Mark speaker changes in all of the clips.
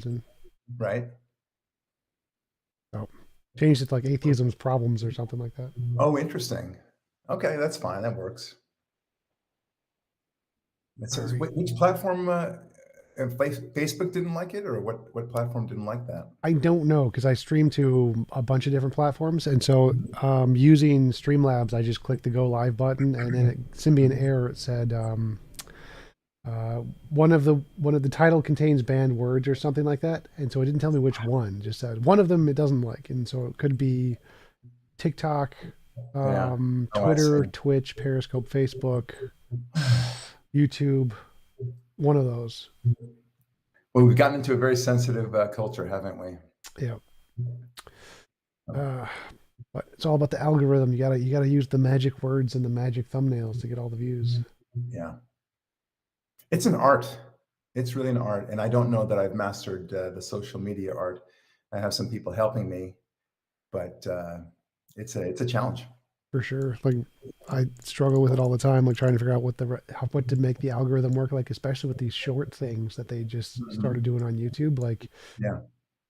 Speaker 1: reason.
Speaker 2: Right.
Speaker 1: So changed it to like atheism's problems or something like that.
Speaker 2: Oh, interesting. Okay, that's fine. That works. It
Speaker 1: All
Speaker 2: says
Speaker 1: right.
Speaker 2: which platform? Facebook didn't like it, or what platform didn't like that?
Speaker 1: I don't know because I stream to a bunch of different platforms, and so using Streamlabs, I just clicked the go live button, and then it sent me an error. It said one of the title contains banned words or something like that, and so it didn't tell me which one. It just said one of them it doesn't like, and so it could be TikTok,
Speaker 2: Yeah. Oh, I
Speaker 1: Twitter,
Speaker 2: see.
Speaker 1: Twitch, Periscope, Facebook, YouTube, one of those.
Speaker 2: Well, we've gotten into a very sensitive culture, haven't we?
Speaker 1: Yeah. Uh, but it's all about the algorithm. You gotta use the magic words and the magic thumbnails to get all the views.
Speaker 2: Yeah. It's an art. It's really an art, and I don't know that I've mastered the social media art. I have some people helping me, but it's a challenge.
Speaker 1: For sure. Like I struggle with it all the time, like trying to figure out what to make the algorithm work. Like especially with these short things that they just started
Speaker 2: Mhm.
Speaker 1: doing on YouTube. Like
Speaker 2: Yeah.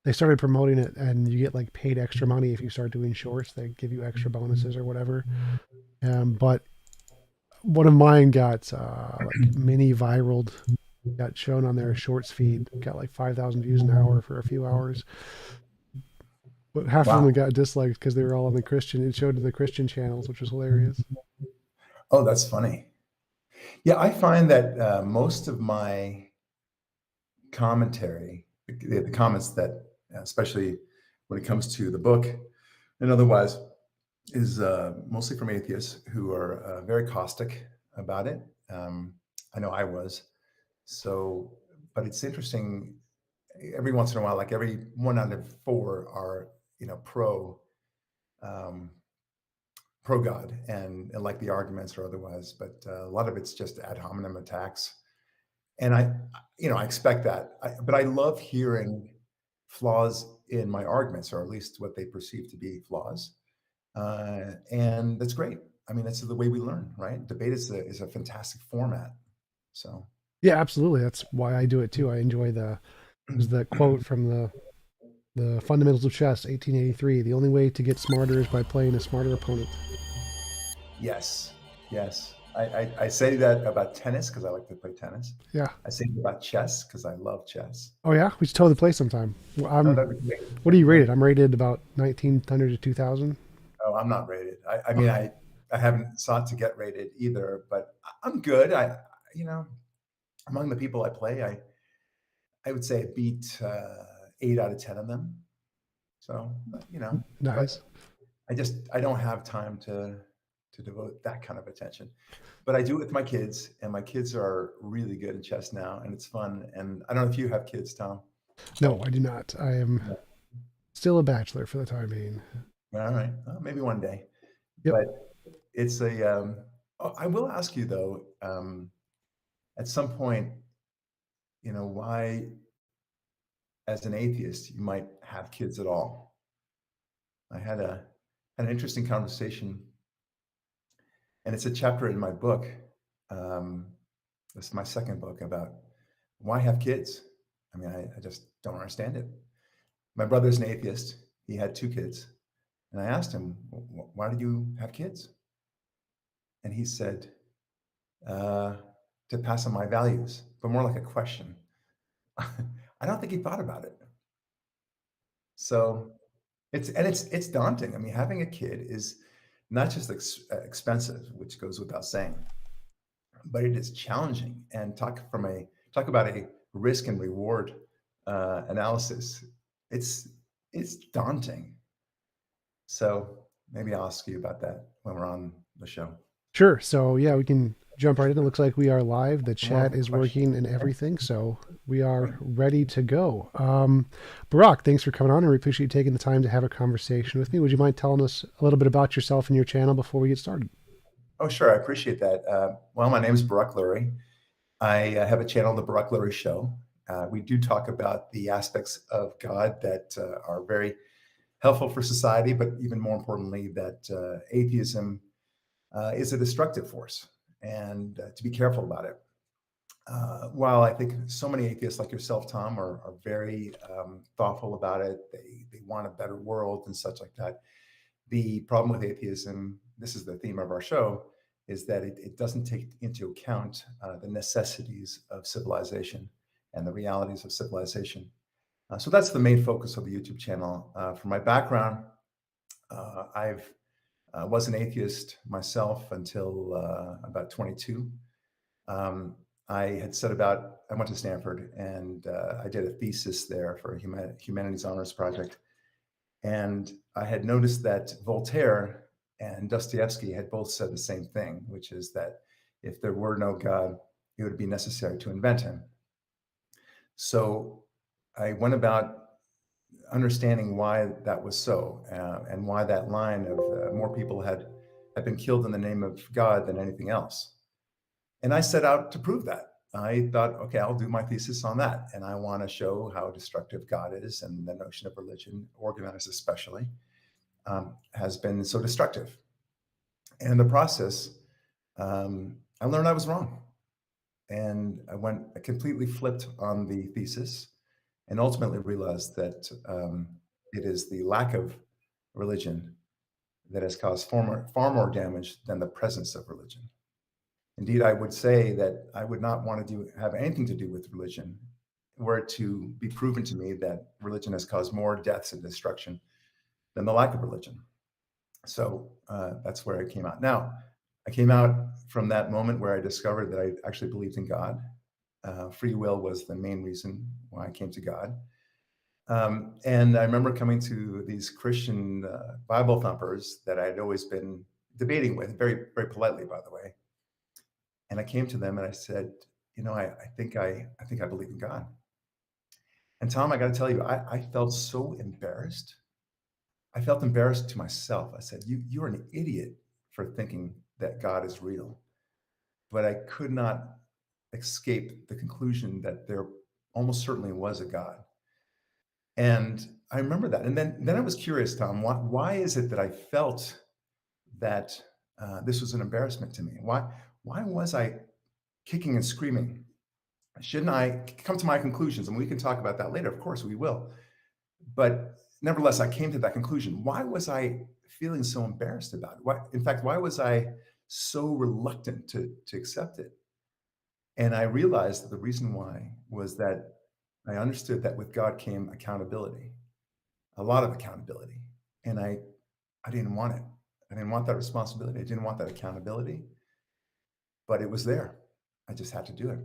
Speaker 1: they started promoting it, and you get like paid extra money if you start doing shorts. They give you extra bonuses or whatever. But one of mine got like mini viraled, got shown on their shorts feed, got like 5,000 views an hour for a few hours. But half of them
Speaker 2: Wow.
Speaker 1: got disliked because they were all on the Christian. It showed to the Christian channels, which was hilarious.
Speaker 2: Oh, that's funny. Yeah, I find that most of my commentary, the comments that, especially when it comes to the book and otherwise, is mostly from atheists who are very caustic about it. I know I was. So, but it's interesting. Every once in a while, like every 1 out of 4 are, pro um, pro God and like the arguments or otherwise. But a lot of it's just ad hominem attacks, and I expect that. But I love hearing flaws in my arguments, or at least what they perceive to be flaws, and that's great. I mean, that's the way we learn, right? Debate is a fantastic format. So,
Speaker 1: Yeah, absolutely. That's why I do it too. I enjoy there's the quote from the Fundamentals of Chess, 1883. The only way to get smarter is by playing a smarter opponent.
Speaker 2: yes, yes. I say that about tennis because I like to play tennis.
Speaker 1: Yeah.
Speaker 2: I say it about chess because I love chess.
Speaker 1: Oh yeah, we should totally play sometime. Well,
Speaker 2: Oh, that'd be great.
Speaker 1: What are
Speaker 2: That'd be
Speaker 1: you
Speaker 2: great.
Speaker 1: rated? I'm rated about 1900 to 2000.
Speaker 2: Oh, I'm not rated. I mean,
Speaker 1: Oh,
Speaker 2: I haven't sought to get rated either, but I'm good. You know, among the people I play, I would say I beat 8 out of 10 of them. So, but
Speaker 1: nice.
Speaker 2: I don't have time to devote that kind of attention. But I do it with my kids, and my kids are really good at chess now, and it's fun. And I don't know if you have kids, Tom.
Speaker 1: No, I do not. I am
Speaker 2: Yeah.
Speaker 1: still a bachelor for the time being.
Speaker 2: All right, well, maybe one day.
Speaker 1: Yep.
Speaker 2: But it's a. I will ask you though. At some point, why, as an atheist, you might have kids at all. I had an interesting conversation, and it's a chapter in my book. Um, this is my second book about why have kids. I mean, I just don't understand it. My brother's an atheist. He had 2 kids, and I asked him, "Why did you have kids?" And he said, uh, "To pass on my values," but more like a question. I don't think he thought about it. So it's daunting. I mean, having a kid is not just expensive, which goes without saying, but it is challenging. And talk about a risk and reward analysis. It's it's daunting. So maybe I'll ask you about that when we're on the show.
Speaker 1: Sure. So yeah, we can jump right in. It looks like we are live. The
Speaker 2: More
Speaker 1: chat
Speaker 2: of a
Speaker 1: is
Speaker 2: question.
Speaker 1: working and
Speaker 2: Okay,
Speaker 1: everything, so we are
Speaker 2: great.
Speaker 1: ready to go. Barak, thanks for coming on, and we appreciate you taking the time to have a conversation with me. Would you mind telling us a little bit about yourself and your channel before we get started?
Speaker 2: Oh, sure. I appreciate that. Well, my name is Barak Lurie. I have a channel, The Barak Lurie Show. We do talk about the aspects of God that are very helpful for society, but even more importantly, that atheism is a destructive force, and to be careful about it. while I think so many atheists like yourself, Tom, are very thoughtful about it, they want a better world and such like that. The problem with atheism, this is the theme of our show, is that it doesn't take into account the necessities of civilization and the realities of civilization. So that's the main focus of the YouTube channel. For my background, I've was an atheist myself until about 22. Um, I had set about, I went to Stanford and I did a thesis there for a humanities honors project. And I had noticed that Voltaire and Dostoevsky had both said the same thing, which is that if there were no God, it would be necessary to invent him. So I went about understanding why that was so, and why that line of more people had been killed in the name of God than anything else. And I set out to prove that. I thought, okay, I'll do my thesis on that. And I want to show how destructive God is, and the notion of religion, organized especially, has been so destructive. And in the process, I learned I was wrong. And I completely flipped on the thesis and ultimately realized that it is the lack of religion that has caused far more damage than the presence of religion. Indeed, I would say that I would not want to have anything to do with religion were it to be proven to me that religion has caused more deaths and destruction than the lack of religion. So that's where I came out. Now, I came out from that moment where I discovered that I actually believed in God. Free will was the main reason why I came to God. And I remember coming to these Christian Bible thumpers that I had always been debating with, very, very politely, by the way. And I came to them and I said, you know, I think I believe in God. And Tom, I got to tell you, I felt so embarrassed. I felt embarrassed to myself. I said, you're an idiot for thinking that God is real. But I could not escape the conclusion that there almost certainly was a God. And I remember that. And then I was curious, Tom, why is it that I felt that this was an embarrassment to me? Why was I kicking and screaming? Shouldn't I come to my conclusions? And we can talk about that later. Of course, we will. But nevertheless, I came to that conclusion. Why was I feeling so embarrassed about it? In fact, why was I so reluctant to accept it? And I realized that the reason why was that I understood that with God came accountability, a lot of accountability. And I didn't want it. I didn't want that responsibility. I didn't want that accountability, but it was there. I just had to do it.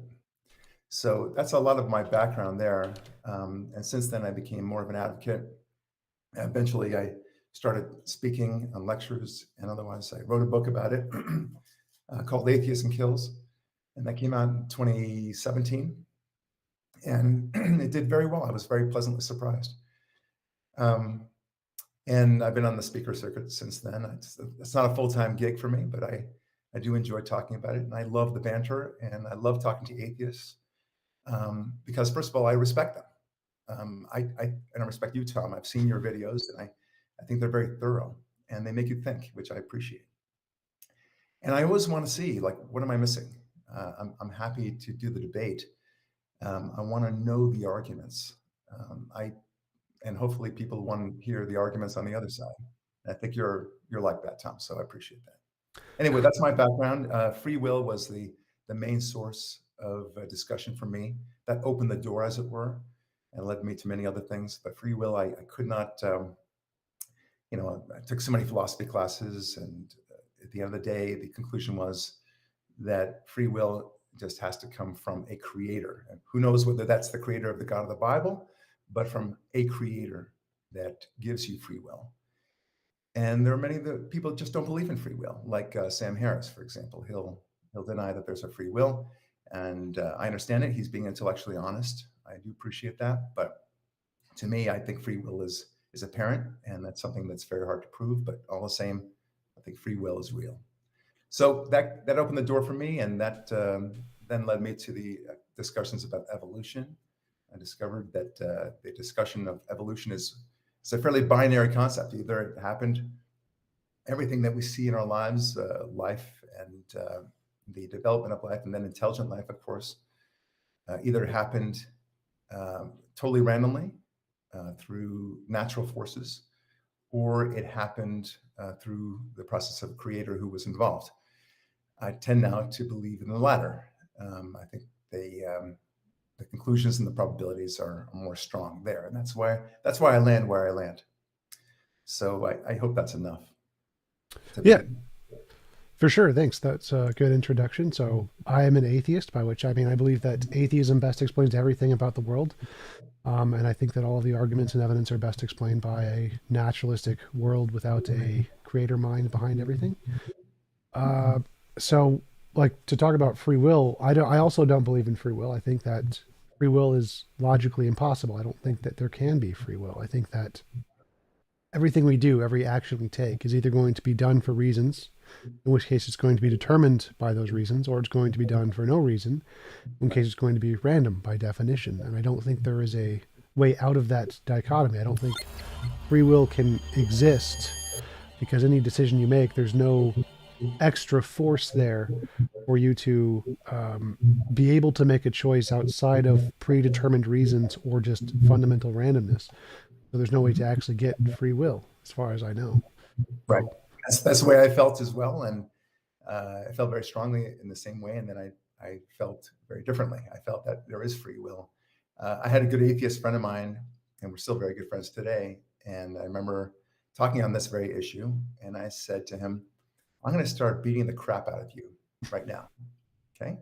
Speaker 2: So that's a lot of my background there. And since then, I became more of an advocate. Eventually, I started speaking on lectures and otherwise. I wrote a book about it called Atheism Kills, and that came out in 2017. And it did very well. I was very pleasantly surprised. And I've been on the speaker circuit since then. It's not a full-time gig for me, but I do enjoy talking about it. And I love the banter, and I love talking to atheists because, first of all, I respect them. And I respect you, Tom. I've seen your videos, and I think they're very thorough, and they make you think, which I appreciate. And I always want to see, like, what am I missing? I'm happy to do the debate. I want to know the arguments. And hopefully people want to hear the arguments on the other side. I think you're like that, Tom. So I appreciate that. Anyway, that's my background. Free will was the main source of discussion for me. That opened the door, as it were, and led me to many other things. But free will, I could not. I took so many philosophy classes, and at the end of the day, the conclusion was that free will just has to come from a creator. And who knows whether that's the creator of the God of the Bible, but from a creator that gives you free will. And there are many that people just don't believe in free will, like Sam Harris, for example. He'll deny that there's a free will, and I understand it. He's being intellectually honest. I do appreciate that, but to me, I think free will is apparent, and that's something that's very hard to prove. But all the same, I think free will is real. So that opened the door for me, and that then led me to the discussions about evolution. I discovered that the discussion of evolution is a fairly binary concept. Either it happened, everything that we see in our lives, life and the development of life, and then intelligent life, of course, either happened totally randomly through natural forces, or it happened through the process of a creator who was involved. I tend now to believe in the latter. I think the conclusions and the probabilities are more strong there, and that's why I land where I land. So I hope that's enough to
Speaker 1: Yeah,
Speaker 2: begin.
Speaker 1: for sure. Thanks. That's a good introduction. So I am an atheist, by which I mean I believe that atheism best explains everything about the world. And I think that all of the arguments and evidence are best explained by a naturalistic world without a creator mind behind everything. Uh, so, like to talk about free will, I also don't believe in free will. I think that free will is logically impossible. I don't think that there can be free will. I think that everything we do, every action we take, is either going to be done for reasons, in which case it's going to be determined by those reasons, or it's going to be done for no reason, in case it's going to be random by definition. And I don't think there is a way out of that dichotomy. I don't think free will can exist because any decision you make, there's no extra force there for you to be able to make a choice outside of predetermined reasons or just fundamental randomness. So there's no way to actually get free will, as far as I know.
Speaker 2: Right.
Speaker 1: So,
Speaker 2: That's the way I felt as well, and I felt very strongly in the same way. And then I felt very differently. I felt that there is free will. I had a good atheist friend of mine, and we're still very good friends today. And I remember talking on this very issue, and I said to him, "I'm going to start beating the crap out of you right now." Okay.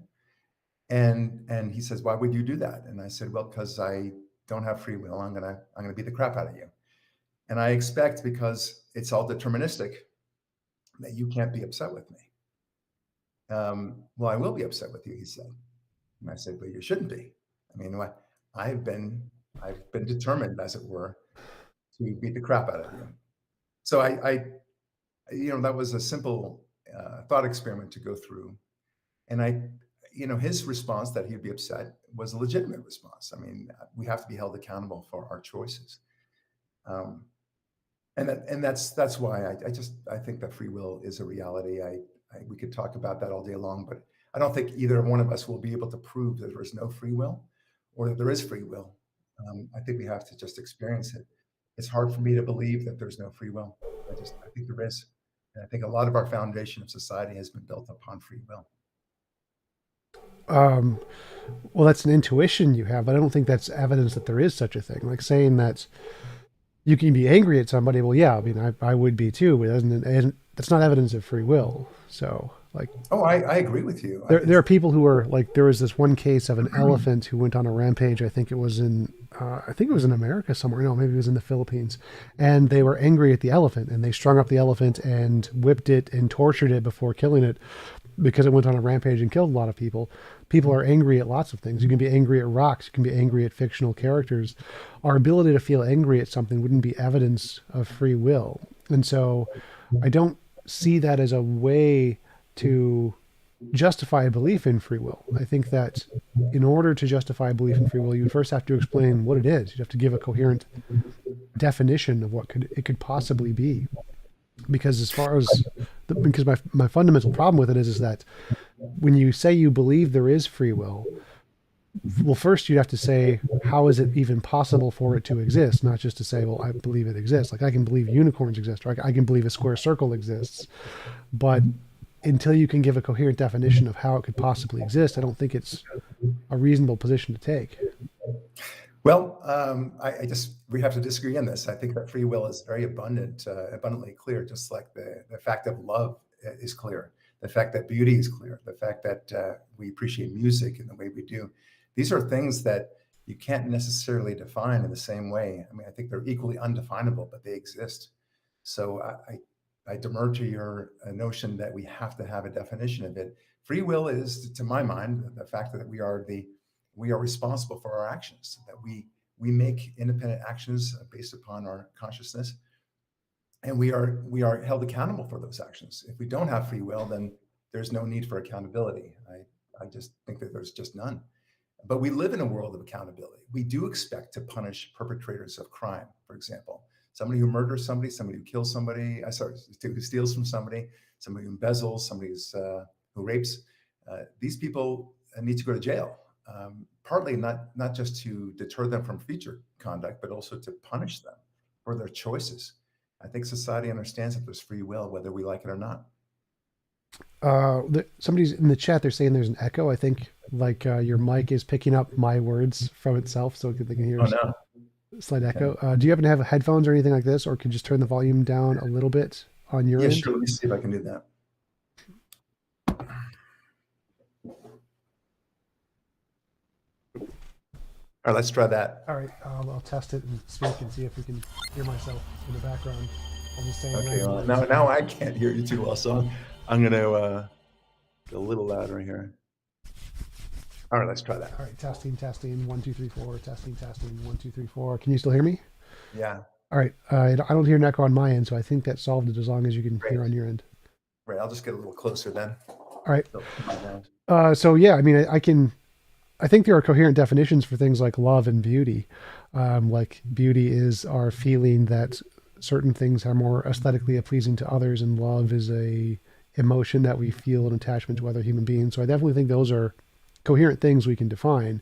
Speaker 2: And he says, "Why would you do that?" And I said, "Well, because I don't have free will. I'm gonna beat the crap out of you." And I expect, because it's all deterministic, that you can't be upset with me. Well, I will be upset with you, he said. And I said, "But you shouldn't be. I mean, I've been determined, as it were, to beat the crap out of you." So that was a simple thought experiment to go through. And his response that he'd be upset was a legitimate response. I mean, we have to be held accountable for our choices. Um, and that's why I think that free will is a reality. We could talk about that all day long, but I don't think either one of us will be able to prove that there is no free will or that there is free will. I think we have to just experience it. It's hard for me to believe that there's no free will. I think there is. And I think a lot of our foundation of society has been built upon free will.
Speaker 1: um, well, that's an intuition you have, but I don't think that's evidence that there is such a thing. Like saying that you can be angry at somebody. Well, yeah, I mean, I would be too, but that's not evidence of free will. So, like,
Speaker 2: Oh, I agree with you.
Speaker 1: there are people who are like, there was this one case of an elephant who went on a rampage. I think it was in America somewhere. No, maybe it was in the Philippines, and they were angry at the elephant, and they strung up the elephant and whipped it and tortured it before killing it, because it went on a rampage and killed a lot of people. People are angry at lots of things. You can be angry at rocks. You can be angry at fictional characters. Our ability to feel angry at something wouldn't be evidence of free will. And so I don't see that as a way to justify a belief in free will. I think that in order to justify a belief in free will, you would first have to explain what it is. You'd have to give a coherent definition of what it could possibly be. Because because my fundamental problem with it is that when you say you believe there is free will, well, first you'd have to say, how is it even possible for it to exist? Not just to say, well, I believe it exists. Like I can believe unicorns exist, or I can believe a square circle exists. But until you can give a coherent definition of how it could possibly exist, I don't think it's a reasonable position to take.
Speaker 2: Well, we have to disagree on this. I think that free will is very abundantly clear, just like the fact that love is clear, the fact that beauty is clear, the fact that we appreciate music in the way we do. These are things that you can't necessarily define in the same way. I mean, I think they're equally undefinable, but they exist. So I demur to your notion that we have to have a definition of it. Free will is, to my mind, the fact that we are responsible for our actions, that we make independent actions based upon our consciousness, and we are held accountable for those actions. If we don't have free will, then there's no need for accountability. I just think that there's just none. But we live in a world of accountability. We do expect to punish perpetrators of crime, for example. Somebody who murders somebody, somebody who kills somebody, who steals from somebody, somebody who embezzles, somebody who rapes. These people need to go to jail. partly not just to deter them from future conduct, but also to punish them for their choices. I think society understands that there's free will, whether we like it or not.
Speaker 1: Somebody's in the chat. They're saying there's an echo. I think like your mic is picking up my words from itself, so they can hear
Speaker 2: Oh no.
Speaker 1: a slight
Speaker 2: Okay.
Speaker 1: echo. Do you happen to have headphones or anything like this, or could you just turn the volume down a little bit on your
Speaker 2: Yeah,
Speaker 1: end?
Speaker 2: sure. Let me see if I can do that. All right, let's try that.
Speaker 1: All right, I'll test it and speak and see if we can hear myself in the background. I'll just say
Speaker 2: Okay, well, now I can't hear you too well, so I'm going to get a little louder here. All right, let's try that.
Speaker 1: All right, testing, 1, 2, 3, 4, testing, 1, 2, 3, 4. Can you still hear me?
Speaker 2: Yeah.
Speaker 1: All right, I don't hear an echo on my end, so I think that solved it as long as you can hear on your end.
Speaker 2: Right, I'll just get a little closer then.
Speaker 1: All right. So yeah, I mean, I think there are coherent definitions for things like love and beauty. Like beauty is our feeling that certain things are more aesthetically pleasing to others, and love is a emotion that we feel an attachment to other human beings. So I definitely think those are coherent things we can define.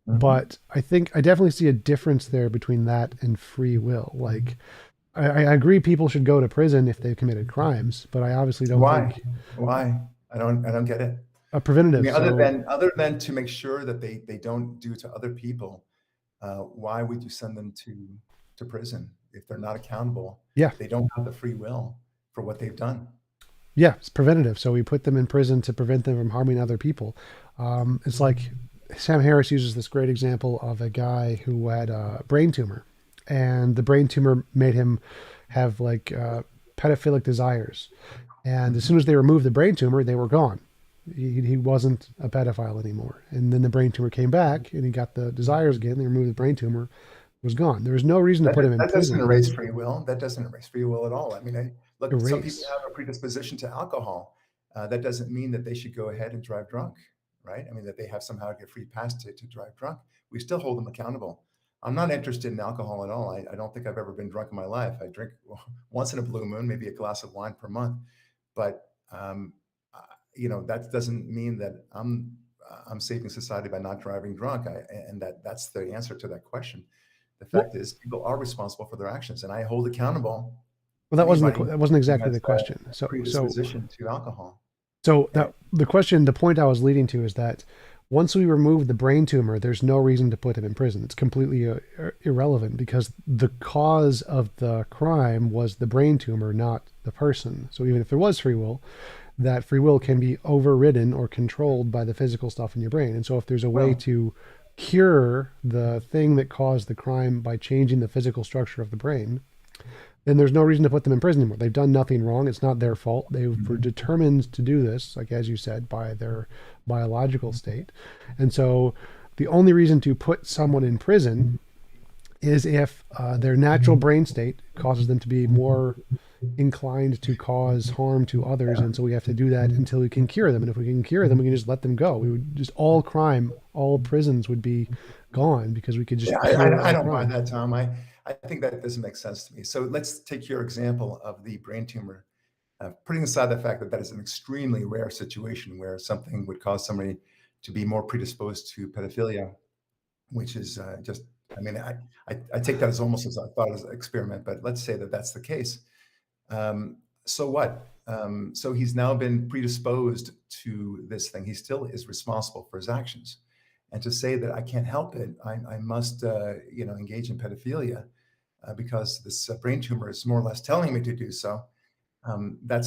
Speaker 1: Mm-hmm. But I think I definitely see a difference there between that and free will. Like I agree people should go to prison if they've committed crimes, but I obviously don't think
Speaker 2: why I don't get it.
Speaker 1: A preventative.
Speaker 2: I mean, other than to make sure that they don't do to other people, why would you send them to prison if they're not accountable?
Speaker 1: Yeah,
Speaker 2: they don't have the free will for what they've done.
Speaker 1: Yeah, it's preventative. So we put them in prison to prevent them from harming other people. It's like Sam Harris uses this great example of a guy who had a brain tumor, and the brain tumor made him have like pedophilic desires. And as soon as they removed the brain tumor, they were gone. He wasn't a pedophile anymore. And then the brain tumor came back, and he got the desires again. They removed the brain tumor, was gone. There was no reason to put him in prison.
Speaker 2: That doesn't erase free will. That doesn't erase free will at all. I mean, look, some people have a predisposition to alcohol. That doesn't mean that they should go ahead and drive drunk, right? I mean, that they have somehow get free pass to drive drunk. We still hold them accountable. I'm not interested in alcohol at all. I don't think I've ever been drunk in my life. I drink once in a blue moon, maybe a glass of wine per month. But that doesn't mean that I'm saving society by not driving drunk. And that's the answer to that question. The fact is, people are responsible for their actions, and I hold accountable.
Speaker 1: Well, that wasn't exactly the question. So
Speaker 2: predisposition to alcohol.
Speaker 1: So the point I was leading to is that once we remove the brain tumor, there's no reason to put him in prison. It's completely irrelevant because the cause of the crime was the brain tumor, not the person. So even if there was free will, that free will can be overridden or controlled by the physical stuff in your brain. And so if there's a way to cure the thing that caused the crime by changing the physical structure of the brain, then there's no reason to put them in prison anymore. They've done nothing wrong. It's not their fault. They were determined to do this, like as you said, by their biological state. And so the only reason to put someone in prison is if their natural brain state causes them to be more inclined to cause harm to others. And so we have to do that until we can cure them. And if we can cure them, we can just let them go. We would just all prisons would be gone because we could just.
Speaker 2: I don't buy that, Tom. I think that doesn't make sense to me. So let's take your example of the brain tumor, putting aside the fact that is an extremely rare situation where something would cause somebody to be more predisposed to pedophilia, which is just, I mean, I take that as almost as I thought as an experiment, but let's say that that's the case. So what? So he's now been predisposed to this thing. He still is responsible for his actions. And to say that I can't help it, I must, engage in pedophilia because this brain tumor is more or less telling me to do so. That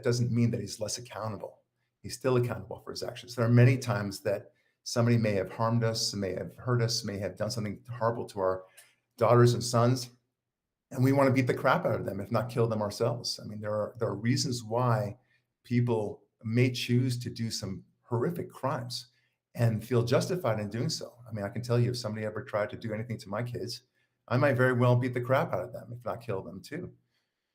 Speaker 2: doesn't mean that he's less accountable. He's still accountable for his actions. There are many times that somebody may have harmed us, may have hurt us, may have done something horrible to our daughters and sons, and we want to beat the crap out of them, if not kill them ourselves. I mean, there are reasons why people may choose to do some horrific crimes and feel justified in doing so. I mean, I can tell you, if somebody ever tried to do anything to my kids, I might very well beat the crap out of them, if not kill them too.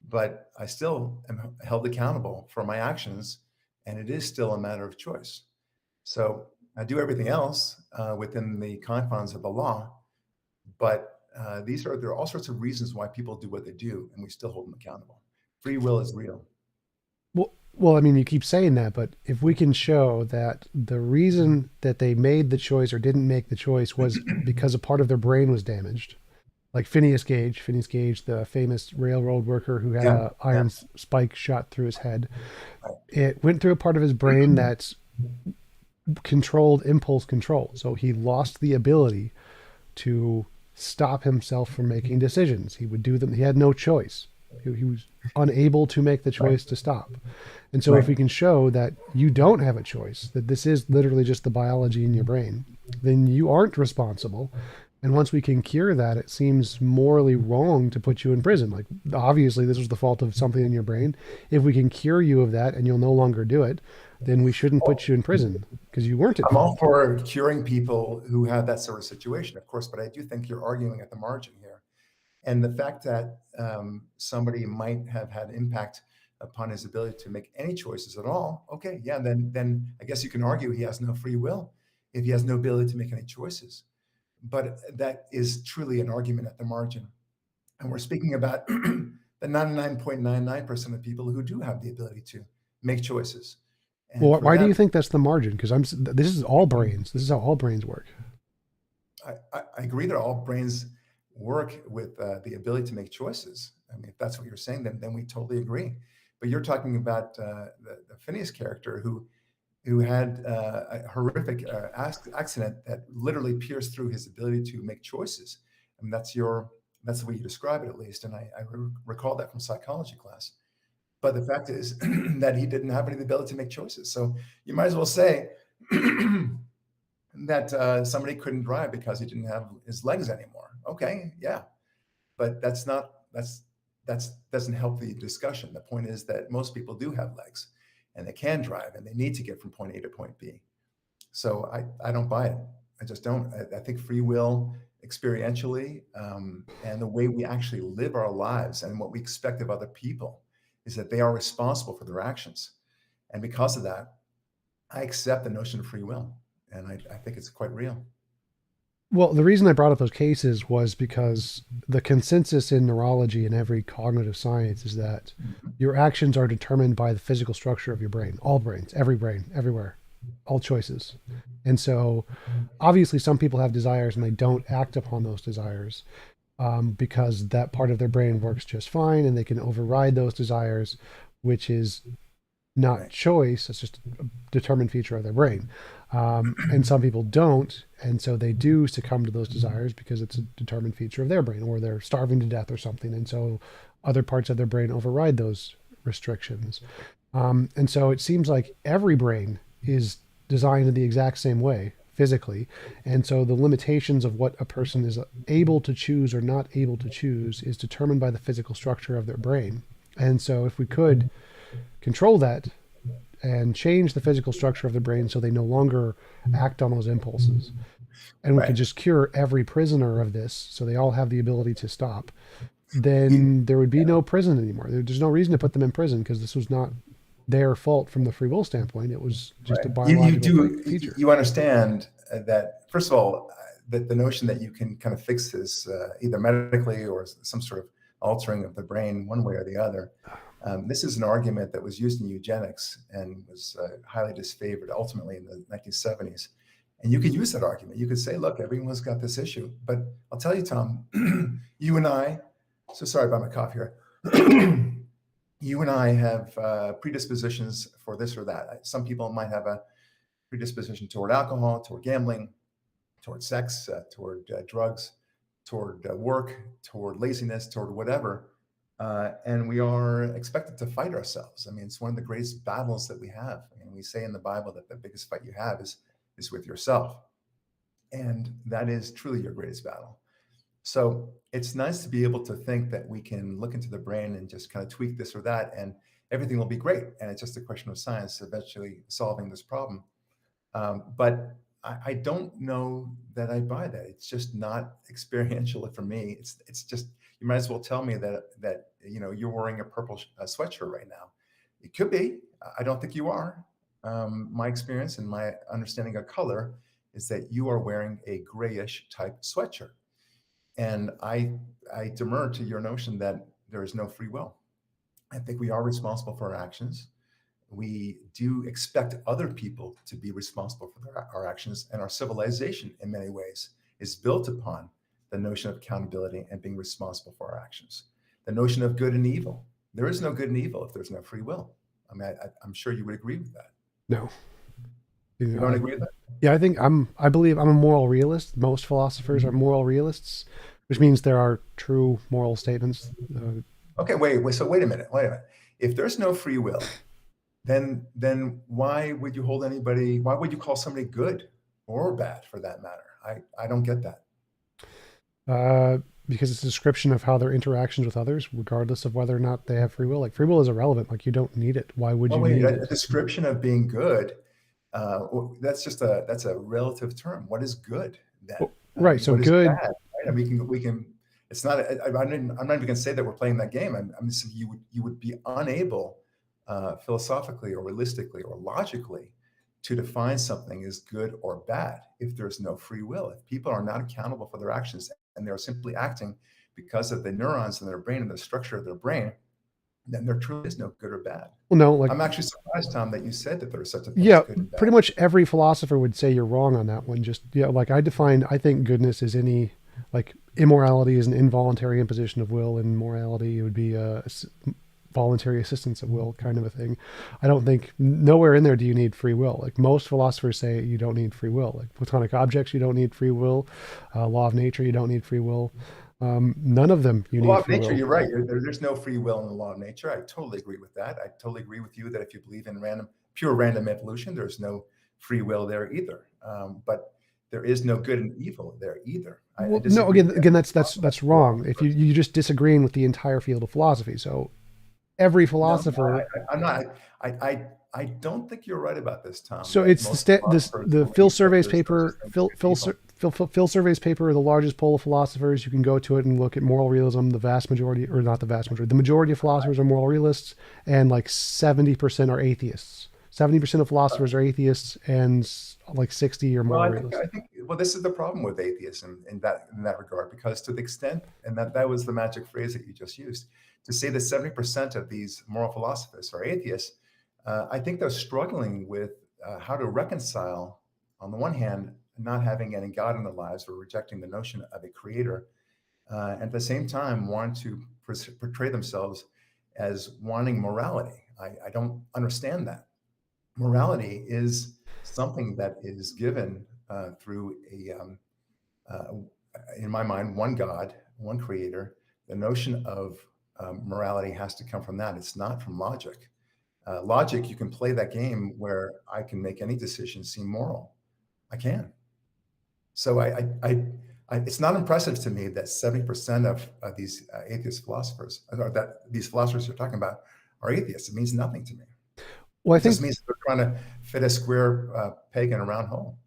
Speaker 2: But I still am held accountable for my actions, and it is still a matter of choice. So I do everything else within the confines of the law, but there are all sorts of reasons why people do what they do, and we still hold them accountable. Free will is real.
Speaker 1: Well, Well, I mean, you keep saying that, but if we can show that the reason that they made the choice or didn't make the choice was because a part of their brain was damaged, like Phineas Gage, the famous railroad worker who had
Speaker 2: Yeah,
Speaker 1: a
Speaker 2: yeah,
Speaker 1: iron spike shot through his head,
Speaker 2: right,
Speaker 1: it went through a part of his brain that's controlled impulse control. So he lost the ability to stop himself from making decisions. He would do them. He had no choice. He was unable to make the
Speaker 2: right,
Speaker 1: choice to stop. And so, if
Speaker 2: right.
Speaker 1: we can show that you don't have a choice, that this is literally just the biology in your brain, then you aren't responsible. And once we can cure that, it seems morally wrong to put you in prison. Like, obviously, this was the fault of something in your brain. If we can cure you of that and you'll no longer do it, then we shouldn't put you in prison because you weren't at
Speaker 2: I'm all
Speaker 1: fault.
Speaker 2: for curing people who have that sort of situation, of course, but I do think you're arguing at the margin here. And the fact that somebody might have had impact upon his ability to make any choices at all, okay, yeah, then I guess you can argue he has no free will if he has no ability to make any choices. But that is truly an argument at the margin. And we're speaking about the 99.99% of people who do have the ability to make choices. And
Speaker 1: Well,
Speaker 2: for
Speaker 1: why do
Speaker 2: them,
Speaker 1: you think that's the margin? Because this is all brains. This is how all brains work.
Speaker 2: I agree that all brains work with the ability to make choices. I mean, if that's what you're saying, then we totally agree. But you're talking about the Phineas character who had a horrific accident that literally pierced through his ability to make choices. I mean, that's the way you describe it, at least. And I recall that from psychology class. But the fact is that he didn't have any ability to make choices. So you might as well say that somebody couldn't drive because he didn't have his legs anymore. Okay, yeah, but that's doesn't help the discussion. The point is that most people do have legs, and they can drive, and they need to get from point A to point B. So I don't buy it. I just don't. I think free will experientially and the way we actually live our lives and what we expect of other people is that they are responsible for their actions. And because of that, I accept the notion of free will. And I think it's quite real.
Speaker 1: Well, the reason I brought up those cases was because the consensus in neurology and every cognitive science is that
Speaker 2: Mhm.
Speaker 1: your actions are determined by the physical structure of your brain, all brains, every brain, everywhere, all choices. And so, obviously, some people have desires and they don't act upon those desires because that part of their brain works just fine and they can override those desires, which is not
Speaker 2: Right.
Speaker 1: choice. It's just a determined feature of their brain. And some people don't. And so they do succumb to those desires because it's a determined feature of their brain, or they're starving to death or something. And so other parts of their brain override those restrictions. And so it seems like every brain is designed in the exact same way physically. And so the limitations of what a person is able to choose or not able to choose is determined by the physical structure of their brain. And so if we could control that and change the physical structure of the brain so they no longer act on those impulses. And we could
Speaker 2: Right.
Speaker 1: just cure every prisoner of this so they all have the ability to stop.
Speaker 2: You,
Speaker 1: Then there would be no prison anymore. There's no reason to put them in prison because this was not their fault from the free will standpoint. It was just
Speaker 2: right.
Speaker 1: a
Speaker 2: You
Speaker 1: biological
Speaker 2: do
Speaker 1: feature.
Speaker 2: you understand that first of all that the notion that you can kind of fix this either medically or some sort of altering of the brain one way or the other. This is an argument that was used in eugenics and was highly disfavored ultimately in the 1970s. And you could use that argument. You could say, look, everyone's got this issue. But I'll tell you, Tom, you and I, so sorry about my cough here. You and I have predispositions for this or that. Some people might have a predisposition toward alcohol, toward gambling, toward sex, toward drugs, toward work, toward laziness, toward whatever. And we are expected to fight ourselves. I mean, it's one of the greatest battles that we have. I mean, we say in the Bible that the biggest fight you have is with yourself. And that is truly your greatest battle. So it's nice to be able to think that we can look into the brain and just kind of tweak this or that, and everything will be great. And it's just a question of science eventually solving this problem. But I don't know that I buy that. It's just not experiential for me. It's just you might as well tell me that you're wearing a purple sweatshirt right now. It could be. I don't think you are. My experience and my understanding of color is that you are wearing a grayish type sweatshirt, and I demur to your notion that there is no free will. I think we are responsible for our actions. We do expect other people to be responsible for our actions, and our civilization, in many ways, is built upon the notion of accountability and being responsible for our actions. The notion of good and evil. There is no good and evil if there's no free will. I mean, I'm sure you would agree with that.
Speaker 1: No.
Speaker 2: You don't agree with that?
Speaker 1: Yeah, I believe I'm a moral realist. Most philosophers are moral realists, which means there are true moral statements.
Speaker 2: Okay, so wait a minute. If there's no free will, then why would you hold anybody? Why would you call somebody good or bad, for that matter? I don't get that.
Speaker 1: Because it's a description of how their interactions with others, regardless of whether or not they have free will. Like free will is irrelevant. Like you don't need it. Why would you need it?
Speaker 2: A description of being good. That's a relative term. What is good then?
Speaker 1: Well, right. So good.
Speaker 2: Bad, right? I mean, we can. It's not. I'm not even going to say that we're playing that game. I'm just saying you would be unable, philosophically or realistically or logically, to define something as good or bad if there's no free will. If people are not accountable for their actions and they're simply acting because of the neurons in their brain and the structure of their brain, then there truly is no good or bad.
Speaker 1: Well, no, like
Speaker 2: I'm actually surprised, Tom, that you said that there's such a thing.
Speaker 1: Yeah,
Speaker 2: as good and bad.
Speaker 1: pretty much every philosopher would say you're wrong on that one. Just like I think goodness is any, like immorality is an involuntary imposition of will, and morality would be a voluntary assistance of will kind of a thing. I don't think nowhere in there do you need free will. Like most philosophers say you don't need free will. Like Platonic objects, you don't need free will. Law of nature, you don't need free will. None of them you need
Speaker 2: law of
Speaker 1: free
Speaker 2: nature,
Speaker 1: will.
Speaker 2: you're right. There's no free will in the law of nature. I totally agree with that. I totally agree with you that if you believe in pure random evolution, there's no free will there either. But there is no good and evil there either.
Speaker 1: Well, no, again, that's wrong. If you just disagreeing with the entire field of philosophy. So every philosopher.
Speaker 2: No, I'm not. I don't think you're right about this, Tom.
Speaker 1: So it's the Phil Survey's paper. Phil Survey's paper, the largest poll of philosophers. You can go to it and look at moral realism. The vast majority, or not the vast majority, the majority of philosophers are moral realists, and like 70% are atheists. 70% of philosophers are atheists, and like 60 are moral realists.
Speaker 2: I think this is the problem with atheism in that regard, because to the extent, and that was the magic phrase that you just used, to say that 70% of these moral philosophers are atheists, I think they're struggling with how to reconcile, on the one hand, not having any God in their lives or rejecting the notion of a creator, and at the same time want to portray themselves as wanting morality. I don't understand that. Morality is something that is given through in my mind, one God, one creator. The notion of morality has to come from that. It's not from logic. Logic, you can play that game where I can make any decision seem moral. I can. So it's not impressive to me that 70% of these atheist philosophers, or that these philosophers you're talking about, are atheists. It means nothing to me.
Speaker 1: Well, I think
Speaker 2: it just means they're trying to fit a square peg in a round hole.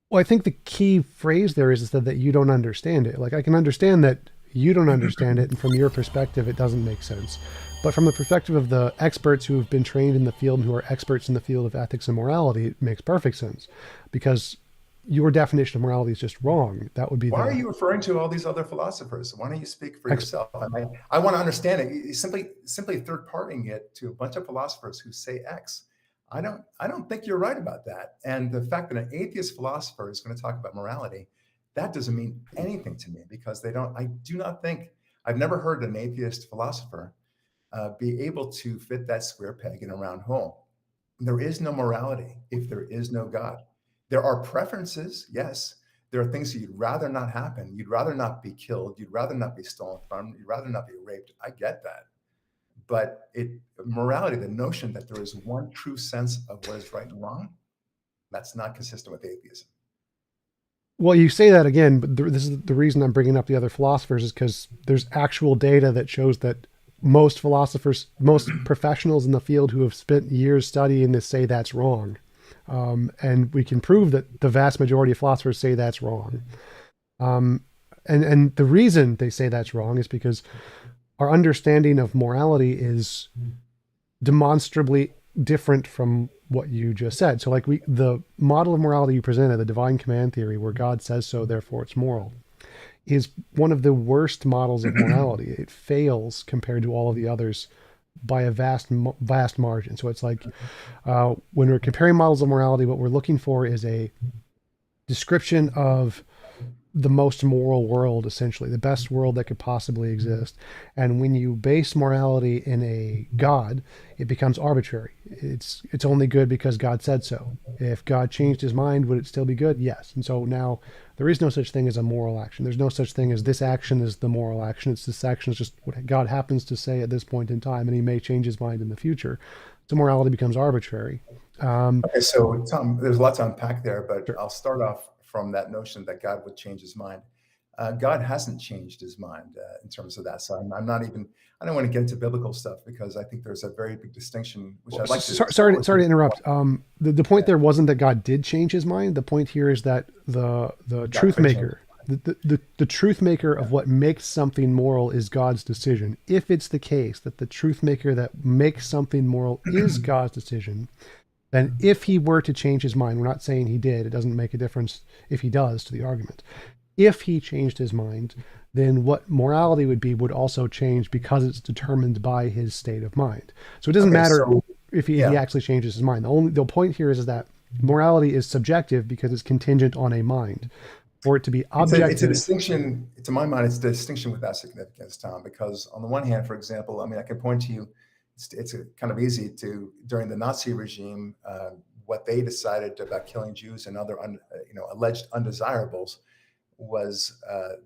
Speaker 1: Well, I think the key phrase there is that you don't understand it. Like I can understand that you don't understand it, and from your perspective, it doesn't make sense. But from the perspective of the experts who have been trained in the field and who are experts in the field of ethics and morality, it makes perfect sense, because your definition of morality is just wrong. That would be.
Speaker 2: Why are you referring to all these other philosophers? Why don't you speak for yourself? I want to understand it. You simply third-partying it to a bunch of philosophers who say X. I don't think you're right about that. And the fact that an atheist philosopher is going to talk about morality, that doesn't mean anything to me, because I do not think, I've never heard an atheist philosopher be able to fit that square peg in a round hole. There is no morality if there is no God. There are preferences, yes. There are things that you'd rather not happen. You'd rather not be killed. You'd rather not be stolen from. You'd rather not be raped. I get that. But morality, the notion that there is one true sense of what is right and wrong, that's not consistent with atheism.
Speaker 1: Well, you say that again, but this is the reason I'm bringing up the other philosophers, is because there's actual data that shows that most philosophers, most professionals in the field who have spent years studying this say that's wrong. And we can prove that the vast majority of philosophers say that's wrong. And the reason they say that's wrong is because our understanding of morality is demonstrably different from what you just said. So like the model of morality you presented, the divine command theory, where God says so, therefore it's moral, is one of the worst models of morality. It fails compared to all of the others by a vast margin. So it's like when we're comparing models of morality, what we're looking for is a description of the most moral world, essentially the best world that could possibly exist. And when you base morality in a god, it becomes arbitrary. It's only good because God said so. If God changed his mind, would it still be good? Yes. And so now there is no such thing as a moral action. There's no such thing as this action is the moral action. It's this action is just what God happens to say at this point in time, and he may change his mind in the future. So morality becomes arbitrary.
Speaker 2: Okay, so Tom, there's a lot to unpack there, but
Speaker 1: Sure.
Speaker 2: I'll start off from that notion that God would change his mind. God hasn't changed his mind in terms of that. So I'm not even, I don't want to get into biblical stuff because I think there's a very big distinction, which I'd like to
Speaker 1: Sorry,
Speaker 2: explore.
Speaker 1: sorry to interrupt. The point
Speaker 2: Yeah,
Speaker 1: there wasn't that God did change his mind. The point here is that the
Speaker 2: God
Speaker 1: truth
Speaker 2: could change
Speaker 1: maker, the truth maker of what makes something moral is God's decision. If it's the case that the truth maker that makes something moral is God's decision, then if he were to change his mind, we're not saying he did. It doesn't make a difference if he does to the argument. If he changed his mind, then what morality would be would also change because it's determined by his state of mind. So it doesn't
Speaker 2: Okay,
Speaker 1: matter
Speaker 2: so
Speaker 1: if he
Speaker 2: yeah,
Speaker 1: actually changes his mind. The point here is that morality is subjective because it's contingent on a mind. For it to be
Speaker 2: it's a
Speaker 1: objective,
Speaker 2: distinction, to my mind, it's a distinction without significance, Tom, because on the one hand, for example, I mean, I can point to you, it's a kind of easy to, during the Nazi regime, what they decided about killing Jews and other, alleged undesirables was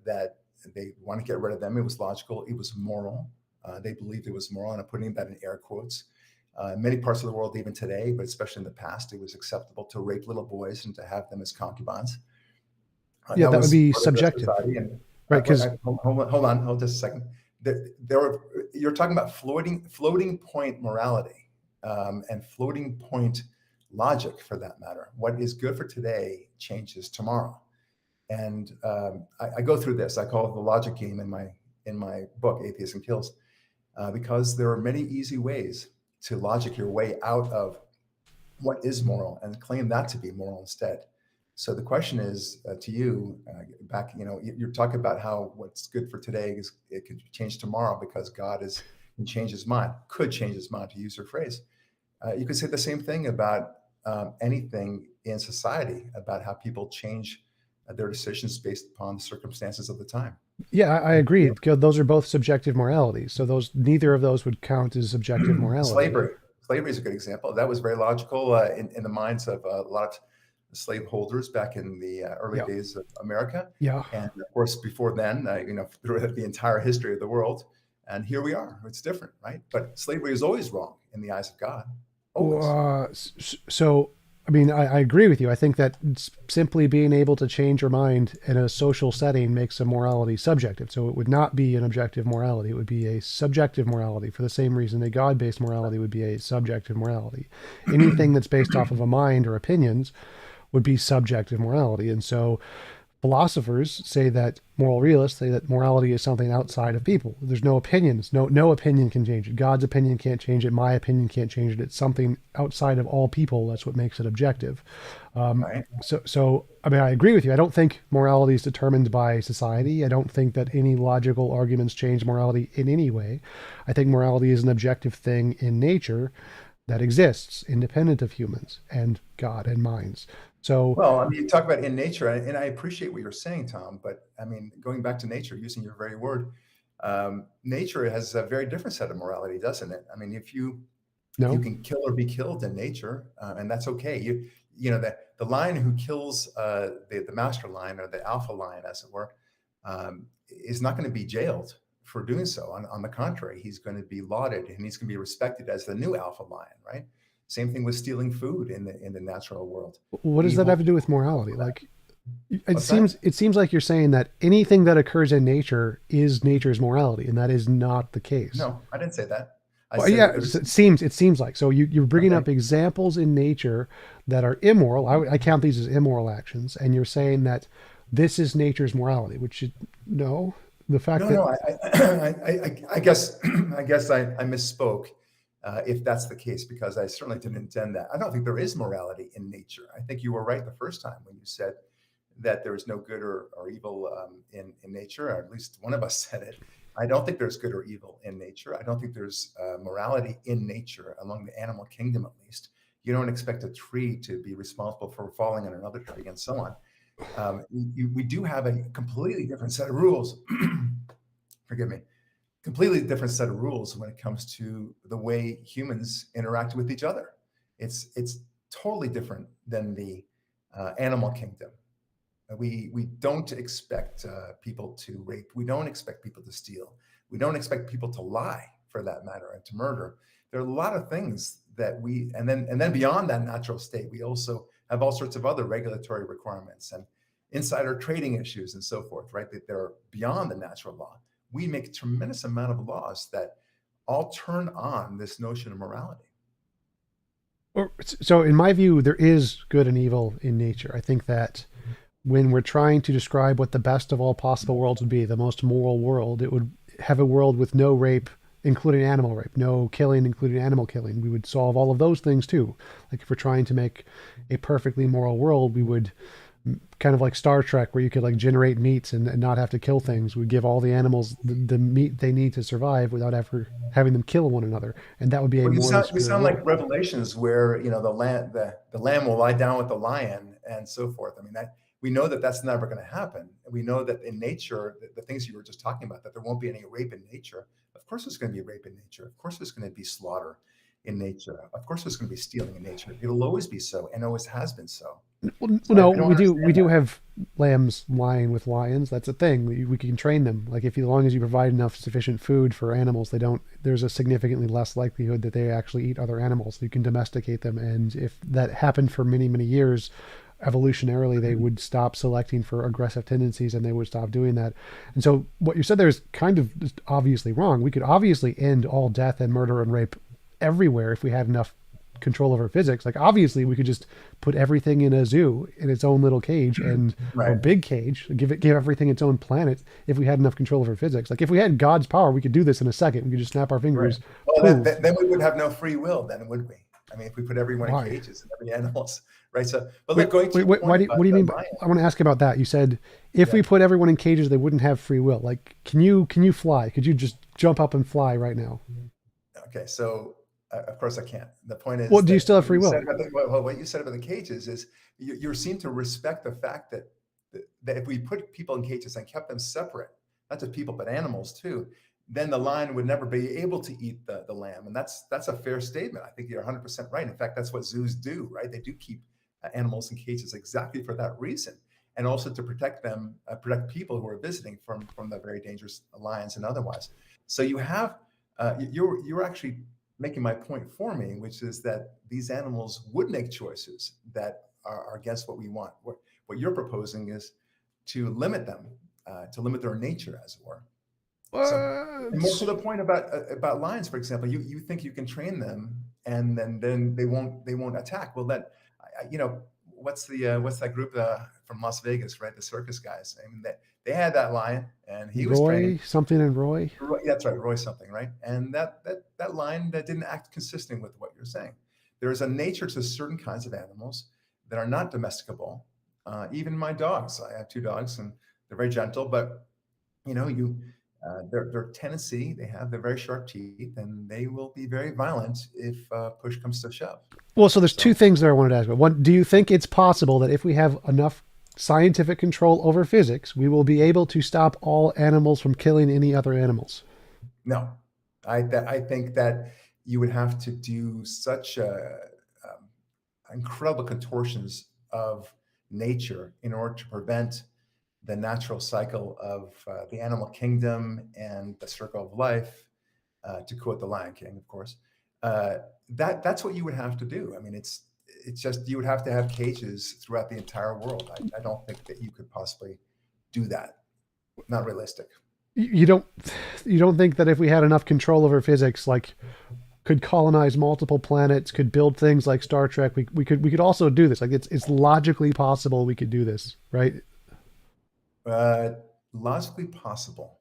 Speaker 2: that they want to get rid of them. It was logical. It was moral. They believed it was moral, and I'm putting that in air quotes. In many parts of the world, even today, but especially in the past, it was acceptable to rape little boys and to have them as concubines.
Speaker 1: yeah,
Speaker 2: That
Speaker 1: that would
Speaker 2: was
Speaker 1: be
Speaker 2: part of their
Speaker 1: subjective,
Speaker 2: society. And
Speaker 1: right? Because
Speaker 2: hold just a second. You're talking about floating point morality and floating point logic, for that matter. What is good for today changes tomorrow. And I go through this. I call it the logic game in my book, Atheism Kills, because there are many easy ways to logic your way out of what is moral and claim that to be moral instead. So the question is to you, back, you're talking about how what's good for today is it could change tomorrow because God can change his mind, could change his mind, to use your phrase. You could say the same thing about anything in society, about how people change their decisions based upon the circumstances of the time.
Speaker 1: yeah, I agree. Those are both subjective moralities. So those neither of those would count as subjective morality.
Speaker 2: Slavery is a good example. That was very logical in the minds of a lot of slaveholders back in the early
Speaker 1: Yeah,
Speaker 2: days of America,
Speaker 1: yeah.
Speaker 2: and of course before then, through the entire history of the world. And here we are. It's different, right? But slavery is always wrong in the eyes of God, always.
Speaker 1: So, I mean, I agree with you. I think that simply being able to change your mind in a social setting makes a morality subjective. So it would not be an objective morality. It would be a subjective morality for the same reason a God-based morality would be a subjective morality. Anything that's based off of a mind or opinions would be subjective morality. And so philosophers say that moral realists say that morality is something outside of people. There's no opinions. No opinion can change it. God's opinion can't change it. My opinion can't change it. It's something outside of all people. That's what makes it objective.
Speaker 2: Right.
Speaker 1: So I mean, I agree with you. I don't think morality is determined by society. I don't think that any logical arguments change morality in any way. I think morality is an objective thing in nature that exists independent of humans and God and minds. So
Speaker 2: Well, I mean, you talk about in nature, and I appreciate what you're saying, Tom. But I mean, going back to nature, using your very word, nature has a very different set of morality, doesn't it? I mean, if you
Speaker 1: no.
Speaker 2: can kill or be killed in nature, and that's okay. The lion who kills the master lion, or the alpha lion, as it were, is not going to be jailed for doing so. On the contrary, he's going to be lauded and he's going to be respected as the new alpha lion, right? Same thing with stealing food in the natural world.
Speaker 1: What does that
Speaker 2: Evil.
Speaker 1: have to do with morality? Like, it
Speaker 2: What's that?
Speaker 1: seems like you're saying that anything that occurs in nature is nature's morality, and that is not the case.
Speaker 2: No, I didn't say that. I
Speaker 1: Well,
Speaker 2: said
Speaker 1: yeah,
Speaker 2: that there's
Speaker 1: it seems like so. You're bringing
Speaker 2: okay.
Speaker 1: up examples in nature that are immoral. I count these as immoral actions, and you're saying that this is nature's morality, which no, the fact
Speaker 2: No,
Speaker 1: that
Speaker 2: no. I guess I misspoke. If that's the case, because I certainly didn't intend that. I don't think there is morality in nature. I think you were right the first time when you said that there is no good or evil in nature, or at least one of us said it. I don't think there's good or evil in nature. I don't think there's morality in nature, along the animal kingdom at least. You don't expect a tree to be responsible for falling on another tree and so on. We do have a completely different set of rules. Forgive me. Completely different set of rules when it comes to the way humans interact with each other. It's totally different than the animal kingdom. We don't expect people to rape. We don't expect people to steal. We don't expect people to lie, for that matter, and to murder. There are a lot of things that and then beyond that natural state, we also have all sorts of other regulatory requirements and insider trading issues and so forth, right? That they're beyond the natural law. We make a tremendous amount of laws that all turn on this notion of morality.
Speaker 1: So in my view, there is good and evil in nature. I think that when we're trying to describe what the best of all possible worlds would be, the most moral world, it would have a world with no rape, including animal rape, no killing, including animal killing. We would solve all of those things too. Like if we're trying to make a perfectly moral world, we would kind of like Star Trek, where you could like generate meats and not have to kill things. We'd give all the animals the meat they need to survive without ever having them kill one another. And that would be a
Speaker 2: Well, you
Speaker 1: morally
Speaker 2: sound, you
Speaker 1: superior
Speaker 2: sound
Speaker 1: world.
Speaker 2: like Revelations, where the lamb will lie down with the lion and so forth. I mean, we know that that's never going to happen. We know that in nature, the things you were just talking about, that there won't be any rape in nature. Of course, there's going to be rape in nature. Of course, there's going to be slaughter in nature. Of course, there's going to be stealing in nature. It'll always be so, and always has been so.
Speaker 1: Well,
Speaker 2: So
Speaker 1: no,
Speaker 2: I don't
Speaker 1: we
Speaker 2: understand
Speaker 1: do
Speaker 2: that.
Speaker 1: have lambs lying with lions. That's a thing. We can train them. Like if as long as you provide enough sufficient food for animals, they don't. There's a significantly less likelihood that they actually eat other animals. You can domesticate them, and if that happened for many many years, evolutionarily they would stop selecting for aggressive tendencies and they would stop doing that. And so what you said there is kind of just obviously wrong. We could obviously end all death and murder and rape everywhere if we had enough control over physics. Like obviously we could just put everything in a zoo in its own little cage and or
Speaker 2: Right.
Speaker 1: big cage, give everything its own planet if we had enough control over physics. Like if we had God's power, we could do this in a second. We could just snap our
Speaker 2: Right.
Speaker 1: fingers,
Speaker 2: Well,
Speaker 1: poof.
Speaker 2: then we would have no free will, then, would we? I mean, if we put everyone in
Speaker 1: Why?
Speaker 2: cages and every animal's right. So, but
Speaker 1: Wait,
Speaker 2: look, going to
Speaker 1: wait,
Speaker 2: your
Speaker 1: wait,
Speaker 2: point
Speaker 1: what
Speaker 2: about
Speaker 1: do you
Speaker 2: the
Speaker 1: mean by,
Speaker 2: lion,
Speaker 1: I want to ask about that. You said if
Speaker 2: yeah.
Speaker 1: we put everyone in cages, they wouldn't have free will. Like, can you fly? Could you just jump up and fly right now?
Speaker 2: Okay, so of course I can't. The point
Speaker 1: Well,
Speaker 2: is
Speaker 1: do you
Speaker 2: that
Speaker 1: still have
Speaker 2: what
Speaker 1: free
Speaker 2: you said
Speaker 1: will?
Speaker 2: about what you said about the cages is you seem to respect the fact that if we put people in cages and kept them separate, not just people but animals too, then the lion would never be able to eat the lamb, and that's a fair statement. I think you're 100% right. In fact, that's what zoos do, right? They do keep animals in cages exactly for that reason, and also to protect them, protect people who are visiting from the very dangerous lions and otherwise. So you have you're actually making my point for me, which is that these animals would make choices that are against what we want. What you're proposing is to limit them, to limit their nature, as it were. So, and more to
Speaker 1: What?
Speaker 2: the point about lions, for example, you think you can train them, and then they won't attack. Well, then, what's that group from Las Vegas, right? The circus guys. I mean, they had that lion, and he was training.
Speaker 1: Roy, something and Roy.
Speaker 2: That's right, Roy something, right? And that line that didn't act consistent with what you're saying. There is a nature to certain kinds of animals that are not domesticable. Even my dogs, I have two dogs, and they're very gentle, but their tendency, they're very sharp teeth, and they will be very violent if push comes to shove.
Speaker 1: Well, so there's two
Speaker 2: So
Speaker 1: things that I wanted to ask about. One, do you think it's possible that if we have enough scientific control over physics, we will be able to stop all animals from killing any other animals?
Speaker 2: no, I think that you would have to do such incredible contortions of nature in order to prevent the natural cycle of the animal kingdom and the circle of life, to quote the Lion King, of course. That's what you would have to do. I mean, it's just you would have to have cages throughout the entire world. I don't think that you could possibly do that. Not realistic.
Speaker 1: You don't you don't think that if we had enough control over physics, like could colonize multiple planets, could build things like Star Trek, we could also do this. Like it's logically possible we could do this, right?
Speaker 2: Uh, Logically possible.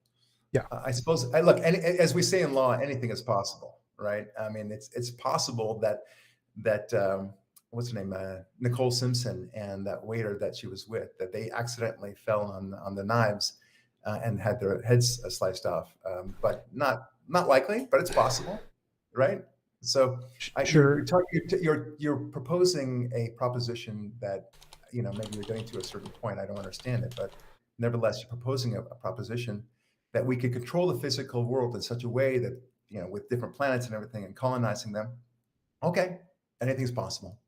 Speaker 1: Yeah.
Speaker 2: I suppose. Look, as we say in law, anything is possible, right? I mean, it's possible that what's her name, Nicole Simpson, and that waiter that she was with, that they accidentally fell on the knives and had their heads sliced off. But not likely, but it's possible, right? So you're
Speaker 1: Sure.
Speaker 2: talking, you're proposing a proposition that, maybe you're getting to a certain point. I don't understand it, but nevertheless, you're proposing a proposition that we could control the physical world in such a way that, with different planets and everything and colonizing them. Okay, anything's possible.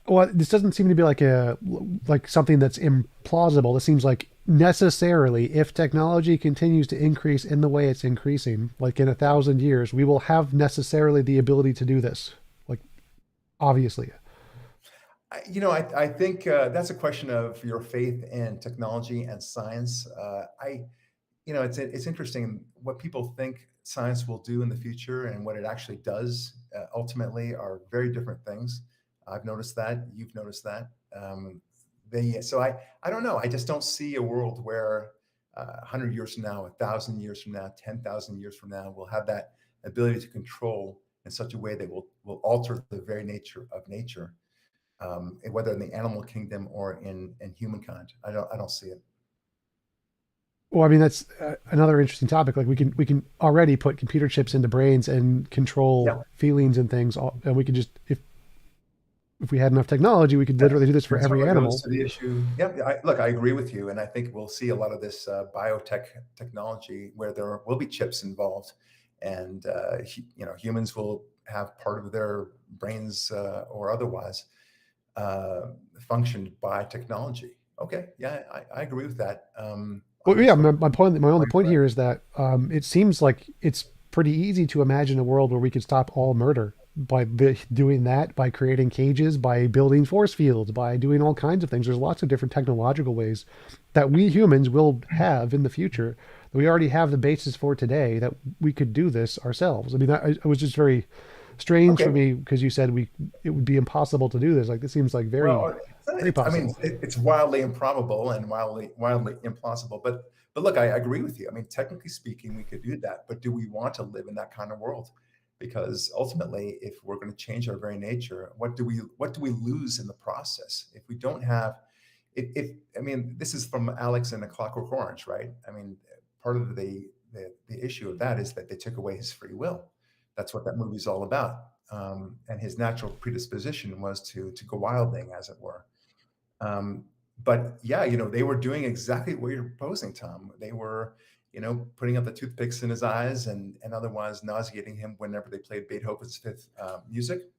Speaker 1: Well, this doesn't seem to be like something that's implausible. This seems like necessarily, if technology continues to increase in the way it's increasing, like in 1,000 years, we will have necessarily the ability to do this. Like, obviously.
Speaker 2: I think that's a question of your faith in technology and science. It's interesting what people think science will do in the future and what it actually does ultimately are very different things. I've noticed that. You've noticed that. So I don't know. I just don't see a world where 100 years from now, 1,000 years from now, 10,000 years from now, we'll have that ability to control in such a way that will alter the very nature of nature, whether in the animal kingdom or in humankind. I don't see it.
Speaker 1: Well, I mean, that's another interesting topic. Like we can already put computer chips into brains and control
Speaker 2: Yeah.
Speaker 1: feelings and things, and we could just if we had enough technology, we could literally do this for
Speaker 2: And so
Speaker 1: every
Speaker 2: it goes
Speaker 1: animal.
Speaker 2: to the issue. Yeah, look, I agree with you, and I think we'll see a lot of this biotech technology where there will be chips involved, and humans will have part of their brains or otherwise functioned by technology. Okay, yeah, I agree with that.
Speaker 1: Well,
Speaker 2: On
Speaker 1: yeah,
Speaker 2: sort of
Speaker 1: my only
Speaker 2: point,
Speaker 1: point
Speaker 2: but
Speaker 1: here is that it seems like it's pretty easy to imagine a world where we could stop all murder by doing that, by creating cages, by building force fields, by doing all kinds of things. There's lots of different technological ways that we humans will have in the future that we already have the basis for today that we could do this ourselves. I mean, it was just very strange for
Speaker 2: okay.
Speaker 1: me because you said it would be impossible to do this. Like this seems like very
Speaker 2: Well,
Speaker 1: very
Speaker 2: I mean,
Speaker 1: possible.
Speaker 2: it's wildly improbable and wildly implausible. But look, I agree with you. I mean, technically speaking, we could do that. But do we want to live in that kind of world? Because ultimately, if we're going to change our very nature, what do we lose in the process if we don't have? If I mean, this is from Alex and A Clockwork Orange, right? I mean, part of the issue of that is that they took away his free will. That's what that movie's all about. And his natural predisposition was to go wilding, as it were. Um, but yeah, they were doing exactly what you're proposing, Tom. They were, putting up the toothpicks in his eyes and otherwise nauseating him whenever they played Beethoven's Fifth music,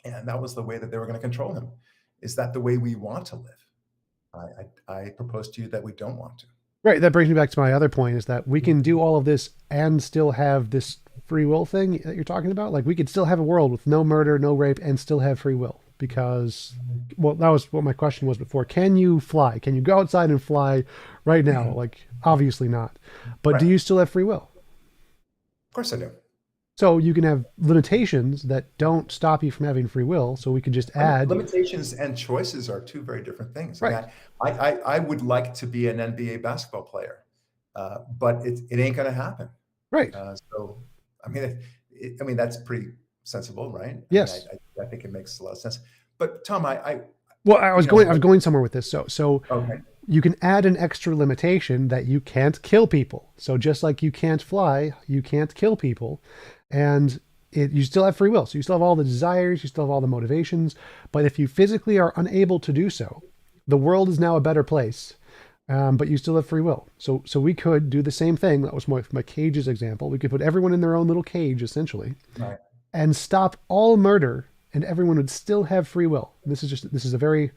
Speaker 2: and that was the way that they were going to control him. Is that the way we want to live? I propose to you that we don't want to.
Speaker 1: Right. That brings me back to my other point is that we can do all of this and still have this free will thing that you're talking about. Like we could still have a world with no murder, no rape, and still have free will. Because, well, that was what my question was before. Can you fly? Can you go outside and fly right now? Like, obviously not. But do
Speaker 2: Right.
Speaker 1: you still have free will?
Speaker 2: Of course I do.
Speaker 1: So you can have limitations that don't stop you from having free will. So we could just add,
Speaker 2: Limitations and choices are two very different things. I mean,
Speaker 1: right,
Speaker 2: I would like to be an NBA basketball player, but it ain't going to happen.
Speaker 1: right,
Speaker 2: So, I mean, I mean that's pretty sensible, right? I mean,
Speaker 1: yes.
Speaker 2: I think it makes a lot of sense. But Tom,
Speaker 1: Well, I was
Speaker 2: what,
Speaker 1: going somewhere with this. So
Speaker 2: okay,
Speaker 1: you can add an extra limitation that you can't kill people. So just like you can't fly, you can't kill people, and you still have free will. So you still have all the desires, you still have all the motivations. But if you physically are unable to do so, the world is now a better place. But you still have free will. So we could do the same thing. That was my cages example. We could put everyone in their own little cage, essentially,
Speaker 2: right.
Speaker 1: and stop all murder, and everyone would still have free will. This is a very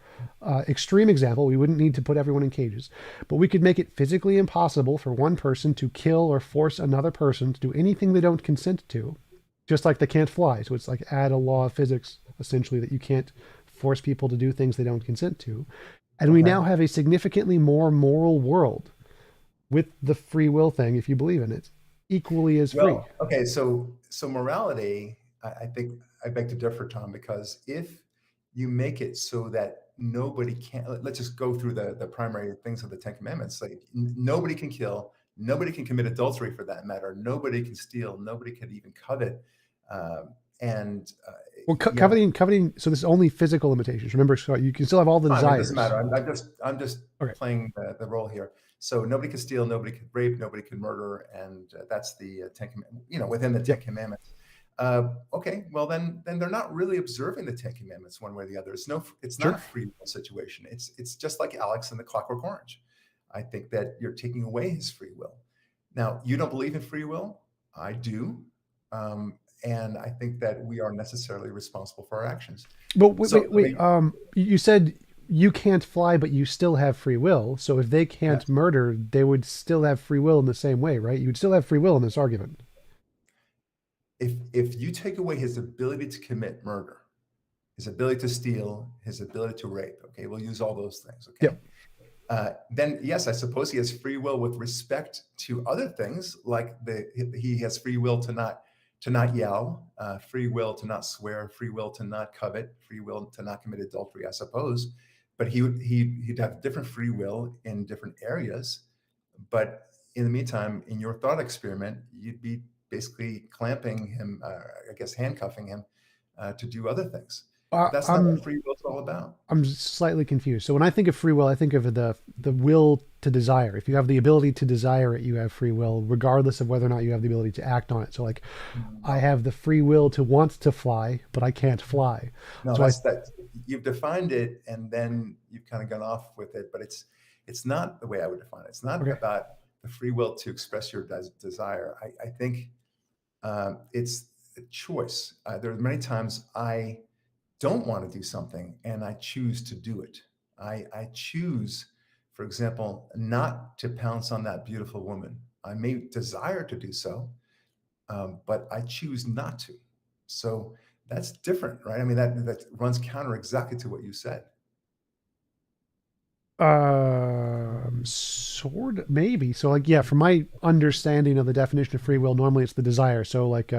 Speaker 1: extreme example. We wouldn't need to put everyone in cages, but we could make it physically impossible for one person to kill or force another person to do anything they don't consent to, just like they can't fly. So it's like add a law of physics essentially that you can't force people to do things they don't consent to. And we
Speaker 2: Okay.
Speaker 1: now have a significantly more moral world with the free will thing, if you believe in it, equally as free.
Speaker 2: Well, okay. So morality, I think I beg to differ, Tom, because if you make it so that nobody can, let's just go through the primary things of the Ten Commandments. Like nobody can kill, nobody can commit adultery for that matter, nobody can steal, nobody can even covet, and
Speaker 1: Well,
Speaker 2: yeah,
Speaker 1: coveting. So this is only physical limitations. Remember, Scott, you can still have all the
Speaker 2: fine. It doesn't
Speaker 1: desires.
Speaker 2: matter. I'm just
Speaker 1: Okay.
Speaker 2: playing the role here. So nobody could steal, nobody could rape, nobody could murder, and that's the within the Ten
Speaker 1: Yep.
Speaker 2: Commandments. Okay, well then they're not really observing the Ten Commandments one way or the other. It's not a
Speaker 1: Sure.
Speaker 2: free will situation. It's just like Alex and the Clockwork Orange. I think that you're taking away his free will. Now, you don't believe in free will. I do. And I think that we are necessarily responsible for our actions.
Speaker 1: But wait,
Speaker 2: So
Speaker 1: wait,
Speaker 2: let
Speaker 1: wait.
Speaker 2: me,
Speaker 1: You said you can't fly, but you still have free will. So if they can't
Speaker 2: yes.
Speaker 1: murder, they would still have free will in the same way, right? You would still have free will in this argument.
Speaker 2: If you take away his ability to commit murder, his ability to steal, his ability to rape, okay, we'll use all those things, okay?
Speaker 1: Yep.
Speaker 2: Then yes, I suppose he has free will with respect to other things, like he has free will to not yell, free will to not swear, free will to not covet, free will to not commit adultery, I suppose. But he'd have different free will in different areas. But in the meantime, in your thought experiment, you'd be basically clamping him, I guess handcuffing him to do other things.
Speaker 1: Uh,
Speaker 2: But that's not what
Speaker 1: I'm
Speaker 2: free will is all about.
Speaker 1: I'm slightly confused. So when I think of free will, I think of the will to desire. If you have the ability to desire it, you have free will, regardless of whether or not you have the ability to act on it. So like, I
Speaker 2: No,
Speaker 1: have the free will to want to fly, but I can't fly.
Speaker 2: no,
Speaker 1: So I
Speaker 2: that's that. You've defined it, and then you've kind of gone off with it. But it's not the way I would define it. It's not
Speaker 1: okay.
Speaker 2: about the free will to express your desire. I think it's a choice. There are many times I don't want to do something, and I choose to do it. I choose, for example, not to pounce on that beautiful woman. I may desire to do so, but I choose not to. So that's different, right? I mean, that runs counter exactly to what you said.
Speaker 1: Sort of, maybe. So like, yeah, from my understanding of the definition of free will, normally it's the desire. So like,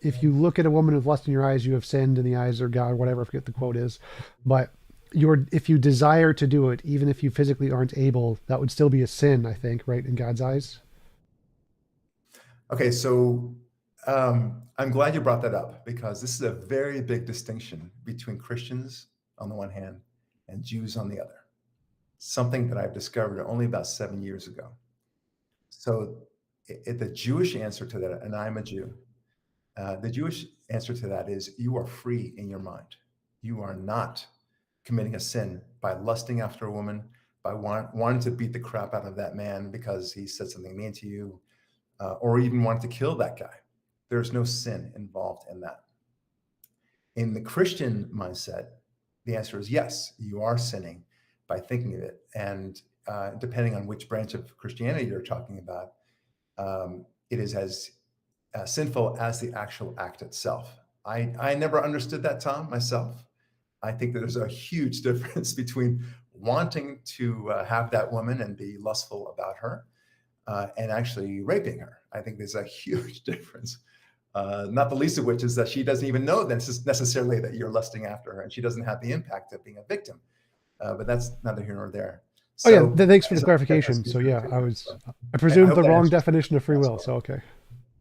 Speaker 1: if you look at a woman with lust in your eyes, you have sinned in the eyes of God, whatever, I forget the quote is. But if you desire to do it, even if you physically aren't able, that would still be a sin, I think, right, in God's eyes.
Speaker 2: Okay, so I'm glad you brought that up because this is a very big distinction between Christians on the one hand and Jews on the other. Something that I've discovered only about 7 years ago. So the Jewish answer to that, and I'm a Jew, the Jewish answer to that is you are free in your mind. You are not committing a sin by lusting after a woman, by wanting to beat the crap out of that man because he said something mean to you, or even wanting to kill that guy. There's no sin involved in that. In the Christian mindset, the answer is yes, you are sinning by thinking of it. And depending on which branch of Christianity you're talking about, it is as sinful as the actual act itself. I never understood that, Tom, myself. I think that there's a huge difference between wanting to have that woman and be lustful about her and actually raping her. I think there's a huge difference. Not the least of which is that she doesn't even know necessarily that you're lusting after her, and she doesn't have the impact of being a victim. But that's neither here nor there.
Speaker 1: Oh yeah,
Speaker 2: So,
Speaker 1: thanks for the
Speaker 2: that's
Speaker 1: clarification. So
Speaker 2: good.
Speaker 1: yeah, I
Speaker 2: I
Speaker 1: presumed
Speaker 2: hope
Speaker 1: the
Speaker 2: that
Speaker 1: wrong
Speaker 2: answers
Speaker 1: definition of free
Speaker 2: as
Speaker 1: will.
Speaker 2: well.
Speaker 1: So okay.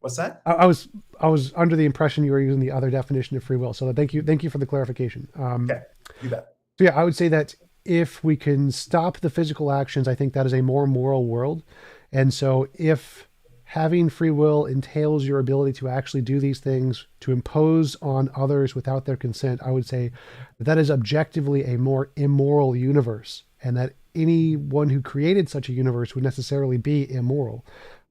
Speaker 2: What's that?
Speaker 1: I was under the impression you were using the other definition of free will. So thank you for the clarification.
Speaker 2: Okay, you bet.
Speaker 1: So yeah, I would say that if we can stop the physical actions, I think that is a more moral world. And so if having free will entails your ability to actually do these things, to impose on others without their consent, I would say that that is objectively a more immoral universe, and that anyone who created such a universe would necessarily be immoral.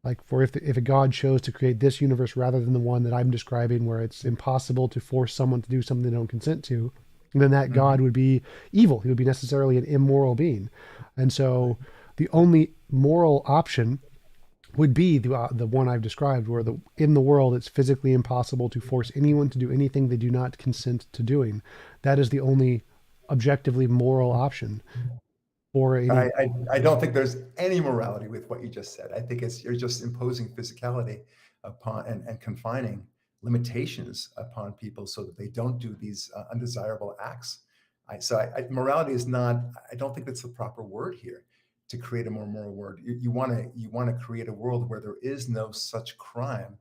Speaker 1: Like for if a God chose to create this universe rather than the one that I'm describing, where it's impossible to force someone to do something they don't consent to, then that God
Speaker 2: Mhm.
Speaker 1: would be evil. He would be necessarily an immoral being. And so the only moral option would be the one I've described, where in the world it's physically impossible to force anyone to do anything they do not consent to doing. That is the only objectively moral option for any.
Speaker 2: I don't think there's any morality with what you just said. I think you're just imposing physicality upon and confining limitations upon people so that they don't do these undesirable acts. Morality is not. I don't think that's the proper word here to create a more moral world. You want to create a world where there is no such crime,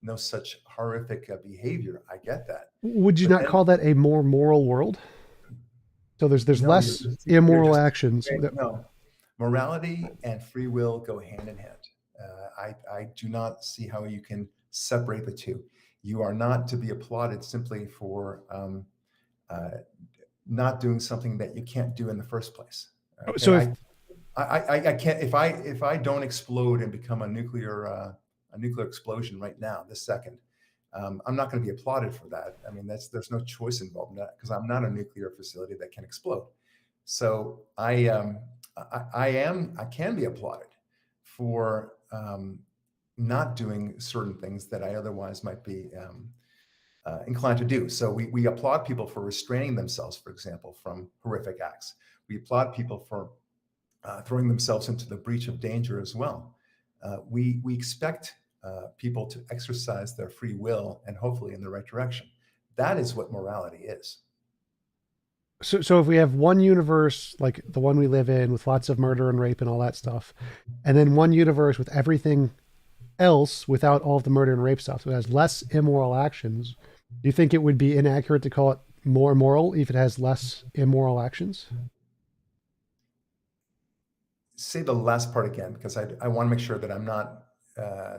Speaker 2: no such horrific behavior. I get that,
Speaker 1: Would you
Speaker 2: but
Speaker 1: not
Speaker 2: then
Speaker 1: call that a more moral world? So there's
Speaker 2: no,
Speaker 1: less
Speaker 2: you're
Speaker 1: immoral
Speaker 2: just
Speaker 1: actions.
Speaker 2: no. Morality and free will go hand in hand. I do not see how you can separate the two. You are not to be applauded simply for uh, not doing something that you can't do in the first place. Okay,
Speaker 1: So if
Speaker 2: I can't if I don't explode and become a nuclear explosion right now, this second. I'm not going to be applauded for that. I mean, there's no choice involved in that because I'm not a nuclear facility that can explode. So I can be applauded for not doing certain things that I otherwise might be inclined to do. So we applaud people for restraining themselves, for example, from horrific acts. We applaud people for throwing themselves into the breach of danger as well. We expect people to exercise their free will and hopefully in the right direction. That is what morality is.
Speaker 1: so if we have one universe like the one we live in with lots of murder and rape and all that stuff, and then one universe with everything else without all of the murder and rape stuff, so it has less immoral actions, do you think it would be inaccurate to call it more moral if it has less immoral actions?
Speaker 2: Say the last part again, because I want to make sure that I'm not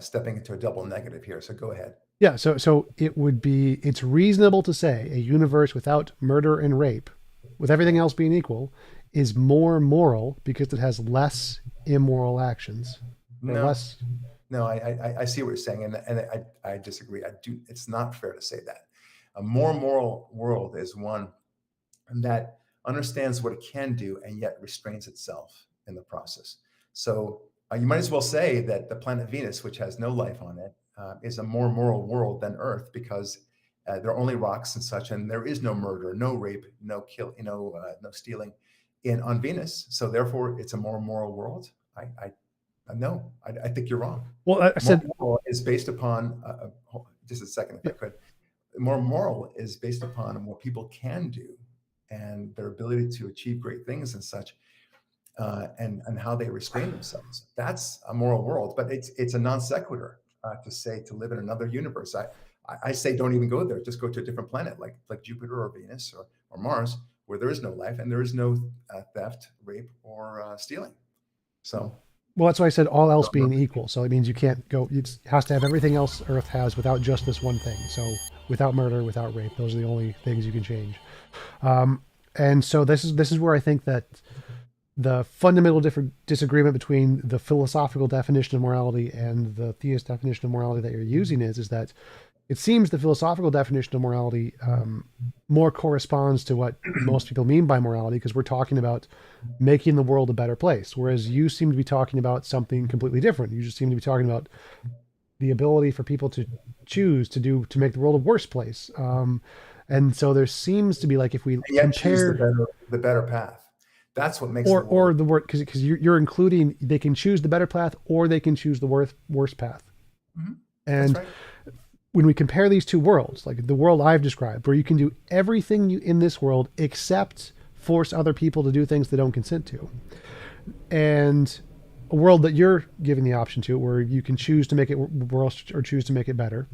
Speaker 2: stepping into a double negative here. So go ahead.
Speaker 1: Yeah, so it would be it's reasonable to say a universe without murder and rape, with everything else being equal, is more moral because it has less immoral actions or
Speaker 2: No,
Speaker 1: less.
Speaker 2: no, I see what you're saying, and I disagree. I do. It's not fair to say that. A more moral world is one that understands what it can do and yet restrains itself in the process. So you might as well say that the planet Venus, which has no life on it, is a more moral world than Earth because there are only rocks and such, and there is no murder, no rape, no kill, no stealing in on Venus. So therefore, it's a more moral world. No, I think you're wrong.
Speaker 1: Well, I
Speaker 2: More
Speaker 1: said,
Speaker 2: moral is based upon just a second, if I
Speaker 1: yeah,
Speaker 2: could. More moral is based upon what people can do and their ability to achieve great things and such, and how they restrain themselves. That's a moral world, but it's a non sequitur to say to live in another universe. I say don't even go there. Just go to a different planet like Jupiter or Venus or Mars, where there is no life and there is no theft, rape, or stealing. So
Speaker 1: well, that's why I said all else being equal. So it means you can't go. It has to have everything else Earth has without just this one thing. So without murder, without rape, those are the only things you can change. And so this is where I think that the fundamental different disagreement between the philosophical definition of morality and the theist definition of morality that you're using is that it seems the philosophical definition of morality more corresponds to what most people mean by morality because we're talking about making the world a better place, whereas you seem to be talking about something completely different. You just seem to be talking about the ability for people to choose to make the world a worse place. And so there seems to be like if we
Speaker 2: and yet choose
Speaker 1: compare
Speaker 2: the better path. That's what makes the
Speaker 1: or
Speaker 2: world.
Speaker 1: the word because you're including they can choose the better path or they can choose the worst path.
Speaker 2: Mhm. That's
Speaker 1: And
Speaker 2: right.
Speaker 1: when we compare these two worlds, like the world I've described, where you can do everything you in this world except force other people to do things they don't consent to, and a world that you're giving the option to, where you can choose to make it worse or choose to make it better,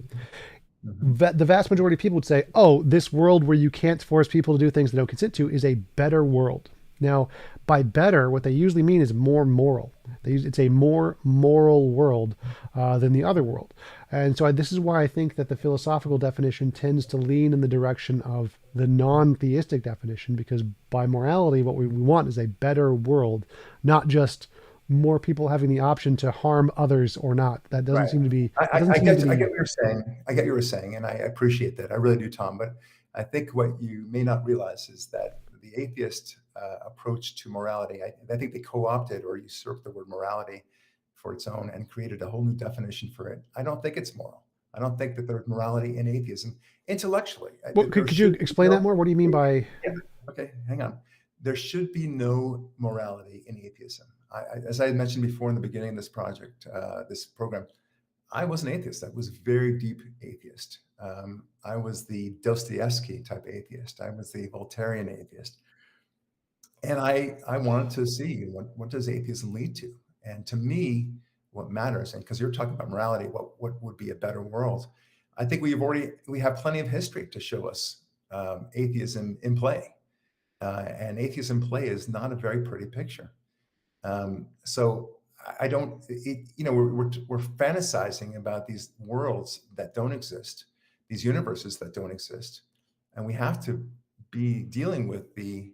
Speaker 2: Mhm.
Speaker 1: the vast majority of people would say, "Oh, this world where you can't force people to do things they don't consent to is a better world." Now, by better, what they usually mean is more moral. It's a more moral world than the other world. And so this is why I think that the philosophical definition tends to lean in the direction of the non-theistic definition, because by morality, what we want is a better world, not just more people having the option to harm others or not. That doesn't
Speaker 2: Right.
Speaker 1: seem to be, that
Speaker 2: I,
Speaker 1: doesn't
Speaker 2: I, I
Speaker 1: seem to
Speaker 2: get I
Speaker 1: be,
Speaker 2: get what you're saying. I get what you're saying, and I appreciate that. I really do, Tom. But I think what you may not realize is that the atheist approach to morality, I think they co-opted or usurped the word morality for its own and created a whole new definition for it. I don't think it's moral. I don't think that there's morality in atheism intellectually.
Speaker 1: well,
Speaker 2: There
Speaker 1: could you
Speaker 2: should be
Speaker 1: explain that
Speaker 2: no.
Speaker 1: more? What do you mean by,
Speaker 2: Yeah. Okay. Hang on. There should be no morality in atheism. As I mentioned before in the beginning of this project, this program, I was an atheist. I was a very deep atheist. I was the Dostoevsky type atheist. I was the Voltairean atheist. And I wanted to see what does atheism lead to? And to me, what matters, and because you're talking about morality, what would be a better world? I think we have plenty of history to show us atheism in play. And atheism in play is not a very pretty picture. So I don't, we're fantasizing about these worlds that don't exist, these universes that don't exist, and we have to be dealing with the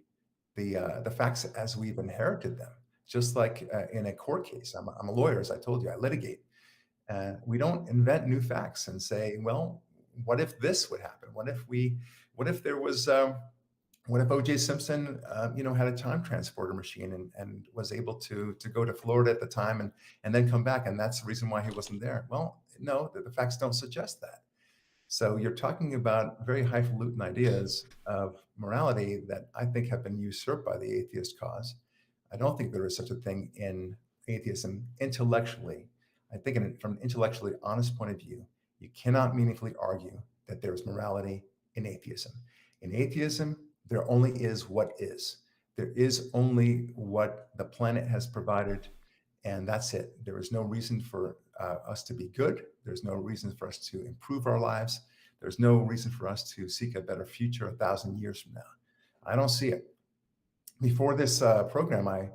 Speaker 2: facts as we've inherited them. Just like in a court case, I'm a lawyer, as I told you, I litigate. We don't invent new facts and say, well, what if this would happen? What if there was, what if O.J. Simpson, had a time transporter machine and was able to go to Florida at the time and then come back, and that's the reason why he wasn't there? Well, no, the facts don't suggest that. So you're talking about very highfalutin ideas of morality that I think have been usurped by the atheist cause. I don't think there is such a thing in atheism intellectually. I think from an intellectually honest point of view, you cannot meaningfully argue that there is morality in atheism. In atheism, there only is what is. There is only what the planet has provided, and that's it. There is no reason for us to be good. There's no reason for us to improve our lives. There's no reason for us to seek a better future 1,000 years from now. I don't see it. Before this program, I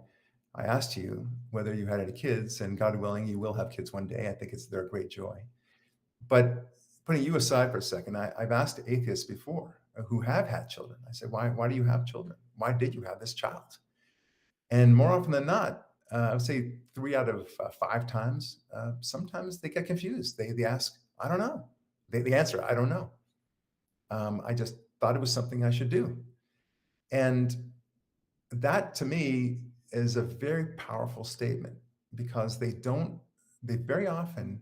Speaker 2: asked you whether you had any kids, and God willing, you will have kids one day. I think they're a great joy. But putting you aside for a second, I've asked atheists before who have had children. I said, why do you have children? Why did you have this child? And more often than not, I would say 3 out of 5 times, sometimes they get confused. They ask, I don't know. They answer, I don't know. I just thought it was something I should do. And that to me is a very powerful statement, because they very often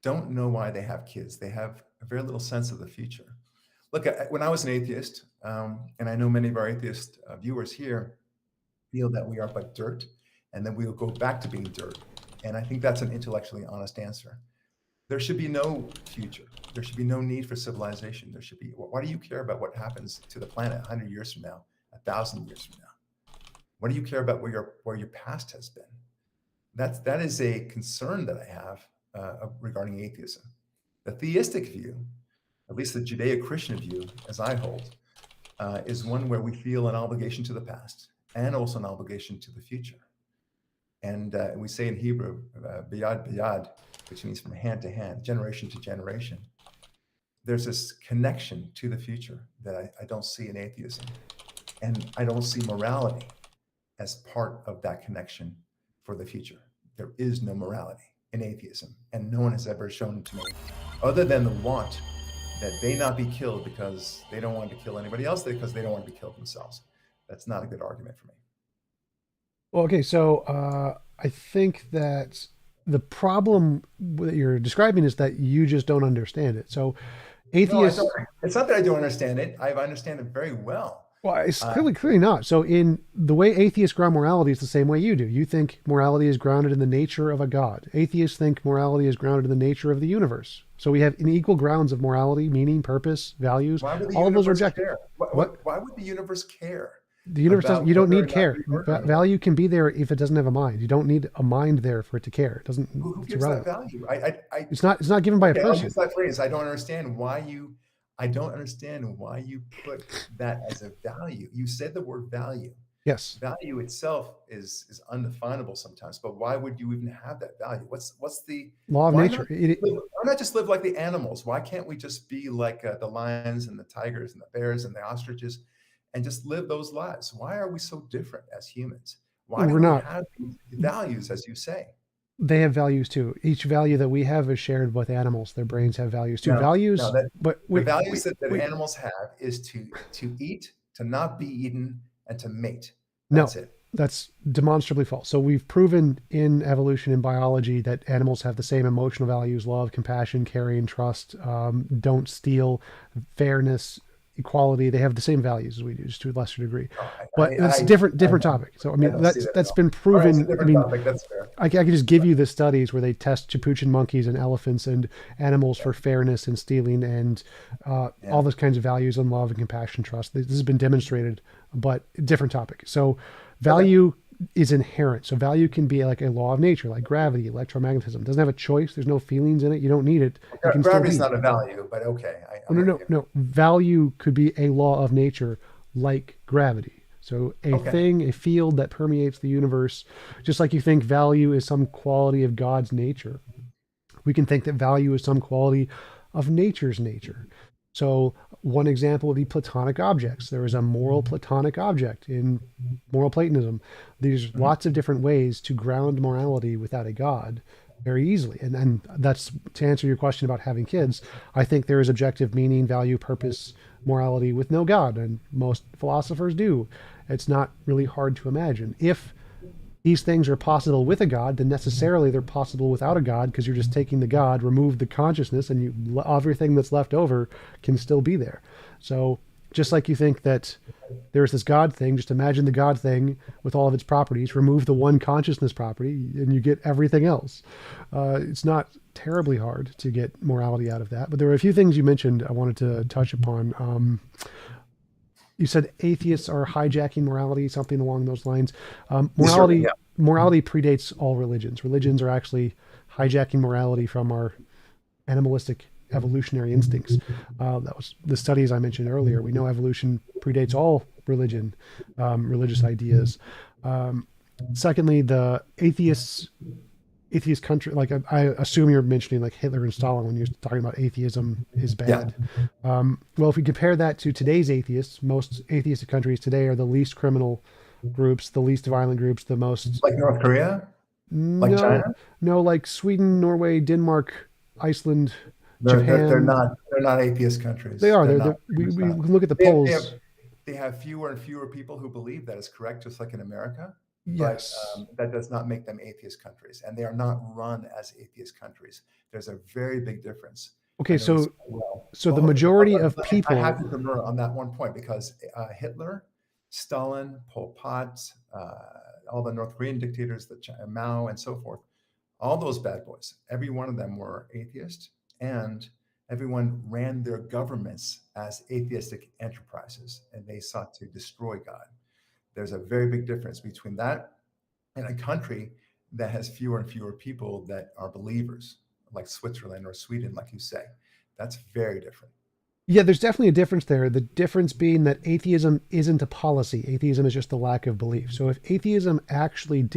Speaker 2: don't know why they have kids. They have a very little sense of the future. Look, when I was an atheist, and I know many of our atheist viewers here feel that we are but dirt, and then we will go back to being dirt. And I think that's an intellectually honest answer. There should be no future. There should be no need for civilization. There should be. Why do you care about what happens to the planet 100 years from now, 1,000 years from now? What do you care about where your past has been? That is a concern that I have regarding atheism. The theistic view, at least the Judeo-Christian view, as I hold, is one where we feel an obligation to the past and also an obligation to the future. And we say in Hebrew, biyad biyad, which means from hand to hand, generation to generation. There's this connection to the future that I don't see in atheism. And I don't see morality as part of that connection for the future. There is no morality in atheism. And no one has ever shown to me, other than the want that they not be killed because they don't want to kill anybody else, because they don't want to be killed themselves. That's not a good argument for me.
Speaker 1: Well, okay, so I think that the problem that you're describing is that you just don't understand it. So atheists,
Speaker 2: no, it's not that I don't understand it. I understand it very well.
Speaker 1: Well, it's clearly not. So in the way atheists ground morality is the same way you do. You think morality is grounded in the nature of a God. Atheists think morality is grounded in the nature of the universe. So we have unequal grounds of morality, meaning, purpose, values. All of those are objective.
Speaker 2: Why would the universe care?
Speaker 1: The universe doesn't, you don't need care. Value can be there if it doesn't have a mind. You don't need a mind there for it to care. It doesn't.
Speaker 2: Who gives that value?
Speaker 1: It's not given by a person.
Speaker 2: I'll use that phrase. I don't understand why you put that as a value. You said the word value.
Speaker 1: Yes.
Speaker 2: Value itself is undefinable sometimes, but why would you even have that value? What's the
Speaker 1: law of nature?
Speaker 2: Why not just live like the animals? Why can't we just be like the lions and the tigers and the bears and the ostriches and just live those lives? Why are we so different as humans? Why do we have these values, as you say?
Speaker 1: They have values too. Each value that we have is shared with animals. Their brains have values too.
Speaker 2: The values that animals have is to eat, to not be eaten, and to mate. That's it.
Speaker 1: That's demonstrably false. So we've proven in evolution and biology that animals have the same emotional values: love, compassion, caring, trust, don't steal, fairness, equality. They have the same values as we do, just to a lesser degree. But it's a different topic. So I mean, that's been proven.
Speaker 2: I mean, that's fair.
Speaker 1: I can just give you the studies where they test Capuchin monkeys and elephants and animals for fairness and stealing and all those kinds of values on love and compassion, trust. This has been demonstrated, but different topic. So value is inherent. So value can be like a law of nature, like gravity, electromagnetism. It doesn't have a choice. There's no feelings in it. You don't need it.
Speaker 2: Gravity's not a value, but okay.
Speaker 1: No. Value could be a law of nature like gravity. So a
Speaker 2: Okay.
Speaker 1: thing, a field that permeates the universe, just like you think value is some quality of God's nature, we can think that value is some quality of nature's nature. So one example would be Platonic objects. There is a moral Platonic object in moral Platonism. There's
Speaker 2: Mhm.
Speaker 1: lots of different ways to ground morality without a God very easily. And that's to answer your question about having kids. I think there is objective meaning, value, purpose, morality with no God. And most philosophers do. It's not really hard to imagine. If these things are possible with a God, then necessarily they're possible without a God, because you're just taking the God, remove the consciousness, and everything that's left over can still be there. So just like you think that there's this God thing, just imagine the God thing with all of its properties, remove the one consciousness property, and you get everything else. It's not terribly hard to get morality out of that. But there were a few things you mentioned I wanted to touch upon. You said atheists are hijacking morality, something along those lines.
Speaker 2: Certainly,
Speaker 1: Morality
Speaker 2: yeah.
Speaker 1: morality predates all religions. Religions are actually hijacking morality from our animalistic evolutionary instincts. That was the studies I mentioned earlier. We know evolution predates all religion, religious ideas. Um, Secondly, the atheist country, like I assume you're mentioning like Hitler and Stalin when you're talking about atheism is
Speaker 2: Yeah.
Speaker 1: bad. Well, if we compare that to today's atheists, most atheistic countries today are the least criminal groups, the least violent groups, the most
Speaker 2: Like North Korea, like
Speaker 1: no,
Speaker 2: China.
Speaker 1: no, like Sweden, Norway, Denmark, Iceland,
Speaker 2: They're
Speaker 1: Japan.
Speaker 2: not atheist
Speaker 1: They
Speaker 2: countries.
Speaker 1: are.
Speaker 2: They're
Speaker 1: They're,
Speaker 2: not.
Speaker 1: they're we
Speaker 2: Not.
Speaker 1: look at the
Speaker 2: They have, they have
Speaker 1: polls.
Speaker 2: they have fewer and fewer people who believe that is correct, just like in America. But
Speaker 1: Yes.
Speaker 2: that does not make them atheist countries, and they are not run as atheist countries. There's a very big difference. I
Speaker 1: Okay,
Speaker 2: know this
Speaker 1: so
Speaker 2: quite well.
Speaker 1: so the
Speaker 2: Well,
Speaker 1: majority of
Speaker 2: I have
Speaker 1: people.
Speaker 2: to demur on that one point because Hitler, Stalin, Pol Pot, all the North Korean dictators, Mao, and so forth, all those bad boys, every one of them were atheist, and everyone ran their governments as atheistic enterprises, and they sought to destroy God. There's a very big difference between that and a country that has fewer and fewer people that are believers, like Switzerland or Sweden, like you say. That's very different.
Speaker 1: Yeah, there's definitely a difference there. The difference being that atheism isn't a policy. Atheism is just the lack of belief. So if atheism actually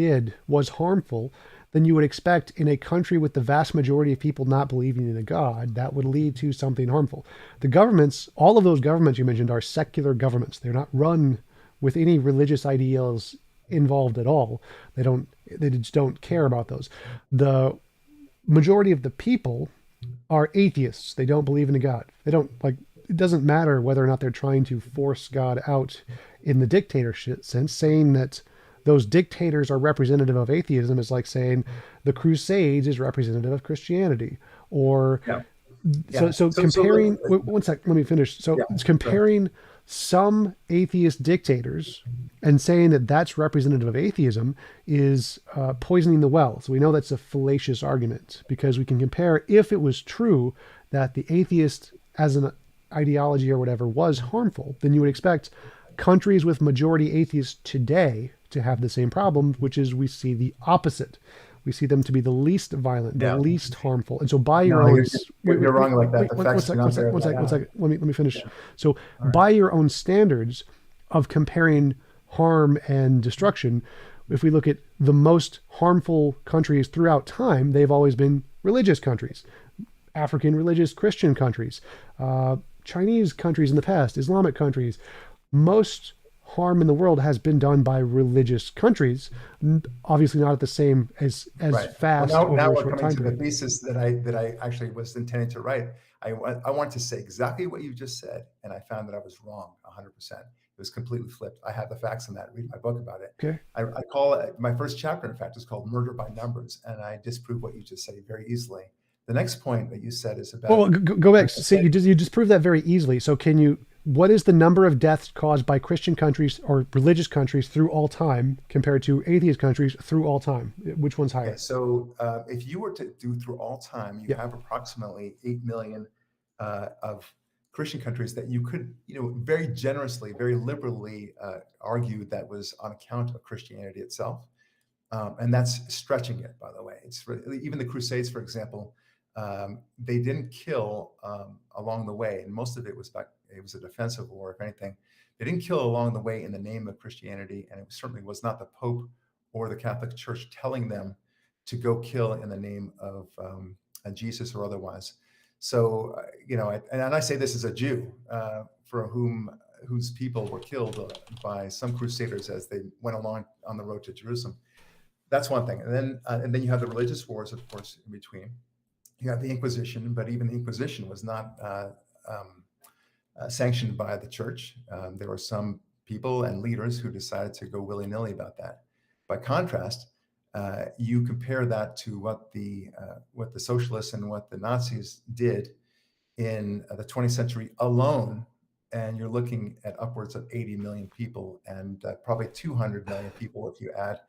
Speaker 1: was harmful, then you would expect in a country with the vast majority of people not believing in a God, that would lead to something harmful. The governments, all of those governments you mentioned are secular governments. They're not run with any religious ideals involved at all. They just don't care about those. The majority of the people are atheists. They don't believe in a God. They don't like it doesn't matter whether or not they're trying to force God out in the dictatorship sense. Saying that those dictators are representative of atheism is like saying the Crusades is representative of Christianity. Or
Speaker 2: Yeah.
Speaker 1: so
Speaker 2: Yeah.
Speaker 1: so
Speaker 2: So
Speaker 1: comparing one sec, let me finish. So
Speaker 2: yeah.
Speaker 1: it's
Speaker 2: Go ahead.
Speaker 1: comparing some atheist dictators and saying that that's representative of atheism is poisoning the well. So we know that's a fallacious argument because we can compare if it was true that the atheist as an ideology or whatever was harmful, then you would expect countries with majority atheists today to have the same problems, which is we see the opposite. We see them to be the least violent, the
Speaker 2: Yeah.
Speaker 1: least harmful. And so by your
Speaker 2: No,
Speaker 1: own
Speaker 2: you're wrong like that. The
Speaker 1: one
Speaker 2: facts do
Speaker 1: sec,
Speaker 2: not bear that
Speaker 1: one
Speaker 2: out.
Speaker 1: sec. Let me finish.
Speaker 2: Yeah.
Speaker 1: So
Speaker 2: All right.
Speaker 1: by your own standards of comparing harm and destruction, if we look at the most harmful countries throughout time, they've always been religious countries, African religious Christian countries, Chinese countries in the past, Islamic countries. Most harm in the world has been done by religious countries, obviously not at the same as
Speaker 2: Right. Well,
Speaker 1: fast
Speaker 2: now
Speaker 1: over a
Speaker 2: we're
Speaker 1: short
Speaker 2: coming
Speaker 1: time
Speaker 2: to the
Speaker 1: period.
Speaker 2: thesis that I actually was intending to write. I want to say exactly what you just said, and I found that I was wrong 100%. It was completely flipped. I have the facts on that. Read my book about it.
Speaker 1: Okay.
Speaker 2: I call it my first chapter. In fact, is called "Murder by Numbers," and I disprove what you just said very easily. The next point that you said is
Speaker 1: Well,
Speaker 2: about
Speaker 1: go back.
Speaker 2: I
Speaker 1: See,
Speaker 2: said,
Speaker 1: you just proved that very easily. So, can you? What is the number of deaths caused by Christian countries or religious countries through all time compared to atheist countries through all time? Which one's
Speaker 2: okay,
Speaker 1: higher?
Speaker 2: so if you were to do through all time, you
Speaker 1: Yeah.
Speaker 2: have approximately 8 million of Christian countries that you could, very generously, very liberally argue that was on account of Christianity itself. And that's stretching it, by the way. It's really, even the Crusades, for example, they didn't kill along the way, and most of it was a defensive war, if anything. They didn't kill along the way in the name of Christianity, and it certainly was not the Pope or the Catholic Church telling them to go kill in the name of Jesus or otherwise. So, and I say this as a Jew, for whose people were killed by some crusaders as they went along on the road to Jerusalem. That's one thing. And then you have the religious wars, of course, in between. You have the Inquisition, but even the Inquisition was not sanctioned by the church. There were some people and leaders who decided to go willy-nilly about that. By contrast, you compare that to what the socialists and what the Nazis did in the 20th century alone, and you're looking at upwards of 80 million people, and probably 200 million people if you add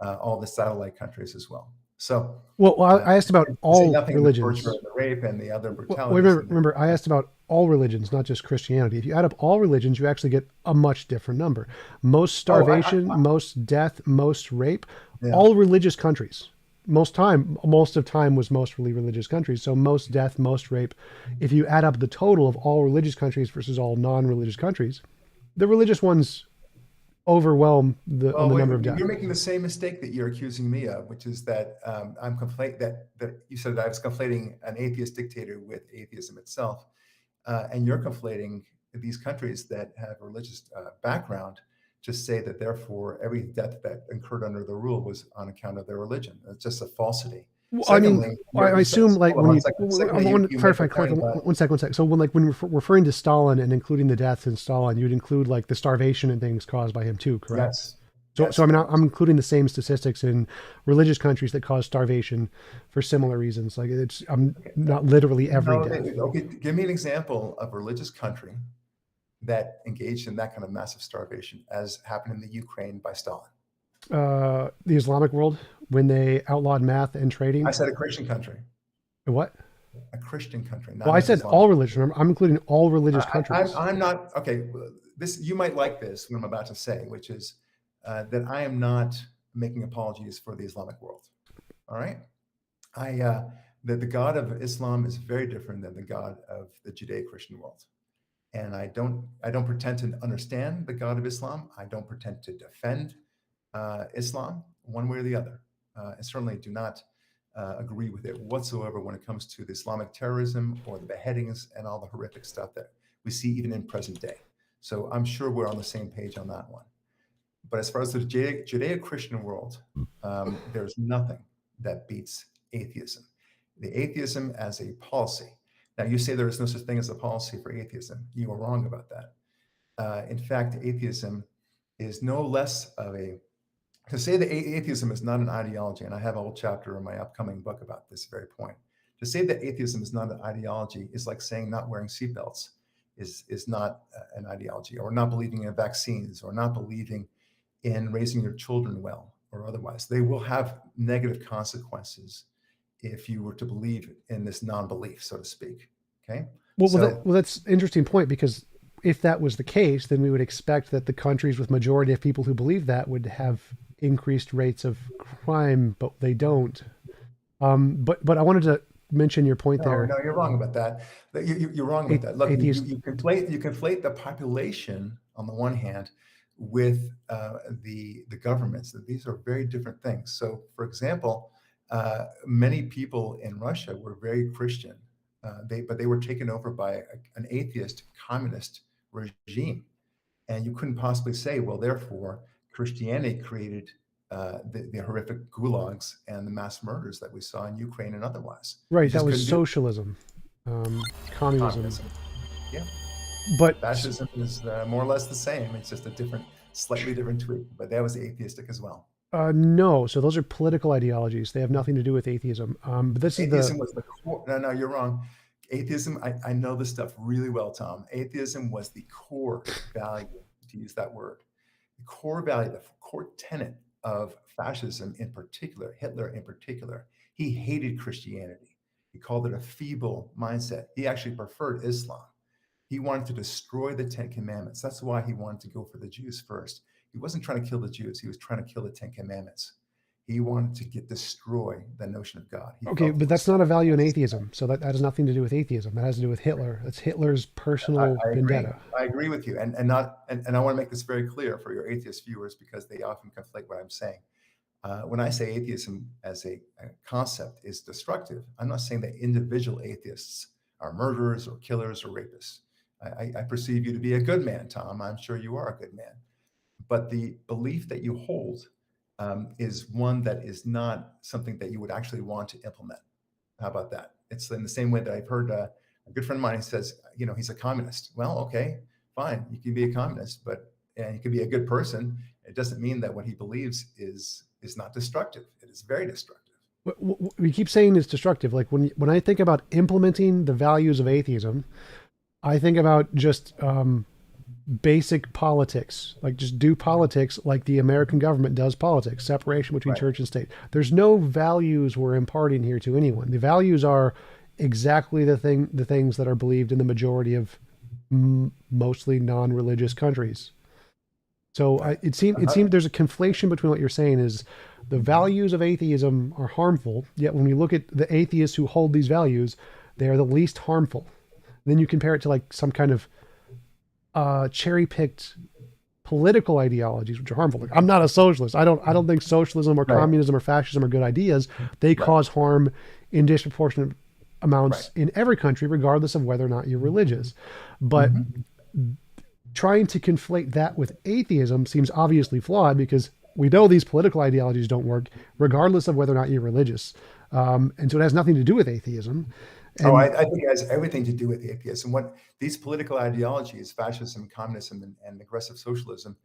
Speaker 2: all the satellite countries as well. So,
Speaker 1: I asked about all religions.
Speaker 2: The rape and the other
Speaker 1: brutalities. Remember, I asked about all religions, not just Christianity. If you add up all religions, you actually get a much different number. Most starvation, most death, most rape, all religious countries. Most of time was mostly religious countries. So most death, most rape. If you add up the total of all religious countries versus all non-religious countries, the religious ones overwhelm the number of deaths.
Speaker 2: You're making the same mistake that you're accusing me of, which is that that you said that I was conflating an atheist dictator with atheism itself, and you're conflating these countries that have a religious background to say that therefore every death that occurred under the rule was on account of their religion. It's just a falsity.
Speaker 1: Well, secondly, I assume like when I want to clarify one second. So when we're referring to Stalin and including the deaths in Stalin, you'd include like the starvation and things caused by him too, correct?
Speaker 2: Yes.
Speaker 1: So I'm including the same statistics in religious countries that cause starvation for similar reasons. Like I'm not literally every death.
Speaker 2: Okay, give me an example of a religious country that engaged in that kind of massive starvation, as happened in the Ukraine by Stalin.
Speaker 1: The Islamic world, when they outlawed math and trading.
Speaker 2: I said a Christian country.
Speaker 1: What?
Speaker 2: A Christian country.
Speaker 1: Well, I said Islamic. All religion. I'm including all religious countries.
Speaker 2: I'm not okay. This you might like this what I'm about to say, which is that I am not making apologies for the Islamic world. All right, that the God of Islam is very different than the God of the Judeo-Christian world. And I don't pretend to understand the God of Islam. I don't pretend to defend Islam one way or the other. I certainly do not agree with it whatsoever when it comes to the Islamic terrorism or the beheadings and all the horrific stuff that we see even in present day. So I'm sure we're on the same page on that one. But as far as the Judeo-Christian world, there's nothing that beats atheism. The atheism as a policy. Now, you say there is no such thing as a policy for atheism. You are wrong about that. In fact, atheism is no less of to say that atheism is not an ideology, and I have a whole chapter in my upcoming book about this very point. To say that atheism is not an ideology is like saying not wearing seatbelts is not an ideology, or not believing in vaccines, or not believing in raising your children well, or otherwise. They will have negative consequences if you were to believe in this non-belief, so to speak. Okay.
Speaker 1: Well, that's an interesting point, because if that was the case, then we would expect that the countries with majority of people who believe that would have increased rates of crime, but they don't. But I wanted to mention your point there.
Speaker 2: No, you're wrong about that. You're wrong about that. Look, you conflate the population on the one hand with the governments. These are very different things. So, for example, many people in Russia were very Christian, but they were taken over by an atheist communist regime, and you couldn't possibly say, well, therefore, Christianity created the horrific gulags and the mass murders that we saw in Ukraine and otherwise.
Speaker 1: Right, that was socialism, communism.
Speaker 2: Yeah,
Speaker 1: but
Speaker 2: fascism is more or less the same. It's just a slightly different tweak. But that was atheistic as well.
Speaker 1: No, so those are political ideologies. They have nothing to do with atheism. But
Speaker 2: atheism was the core. No, you're wrong. Atheism, I know this stuff really well, Tom. Atheism was the core value, to use that word. The core value, the core tenet of fascism in particular, Hitler in particular. He hated Christianity. He called it a feeble mindset. He actually preferred Islam. He wanted to destroy the Ten Commandments. That's why he wanted to go for the Jews first. He wasn't trying to kill the Jews. He was trying to kill the Ten Commandments. He wanted to destroy the notion of God. He
Speaker 1: Okay,
Speaker 2: felt it
Speaker 1: but
Speaker 2: was
Speaker 1: that's not a value in
Speaker 2: sacrilegious.
Speaker 1: atheism. So that has nothing to do with atheism. That has to do with Hitler. That's Hitler's personal
Speaker 2: I agree.
Speaker 1: vendetta.
Speaker 2: I agree with you. And I want to make this very clear for your atheist viewers because they often conflate what I'm saying. When I say atheism as a concept is destructive, I'm not saying that individual atheists are murderers or killers or rapists. I perceive you to be a good man, Tom. I'm sure you are a good man. But the belief that you hold is one that is not something that you would actually want to implement. How about that? It's in the same way that I've heard a good friend of mine says, he's a communist. Well, okay, fine. You can be a communist, but and you can be a good person. It doesn't mean that what he believes is not destructive. It is very destructive.
Speaker 1: We keep saying it's destructive. Like when I think about implementing the values of atheism, I think about just basic politics, like just do politics like the American government does politics, separation between
Speaker 2: Right.
Speaker 1: church and state. There's no values we're imparting here to anyone. The values are exactly the things that are believed in the majority of mostly non-religious countries. So it seems there's a conflation between what you're saying is the values of atheism are harmful, yet when you look at the atheists who hold these values, they are the least harmful. Then you compare it to like some kind of cherry-picked political ideologies, which are harmful. Like, I'm not a socialist. I don't think socialism or
Speaker 2: Right.
Speaker 1: communism or fascism are good ideas. They cause harm in disproportionate amounts in every country, regardless of whether or not you're religious. But trying to conflate that with atheism seems obviously flawed because we know these political ideologies don't work, regardless of whether or not you're religious. And so it has nothing to do with atheism. And
Speaker 2: I think it has everything to do with atheism. What these political ideologies, fascism, communism, and aggressive socialism,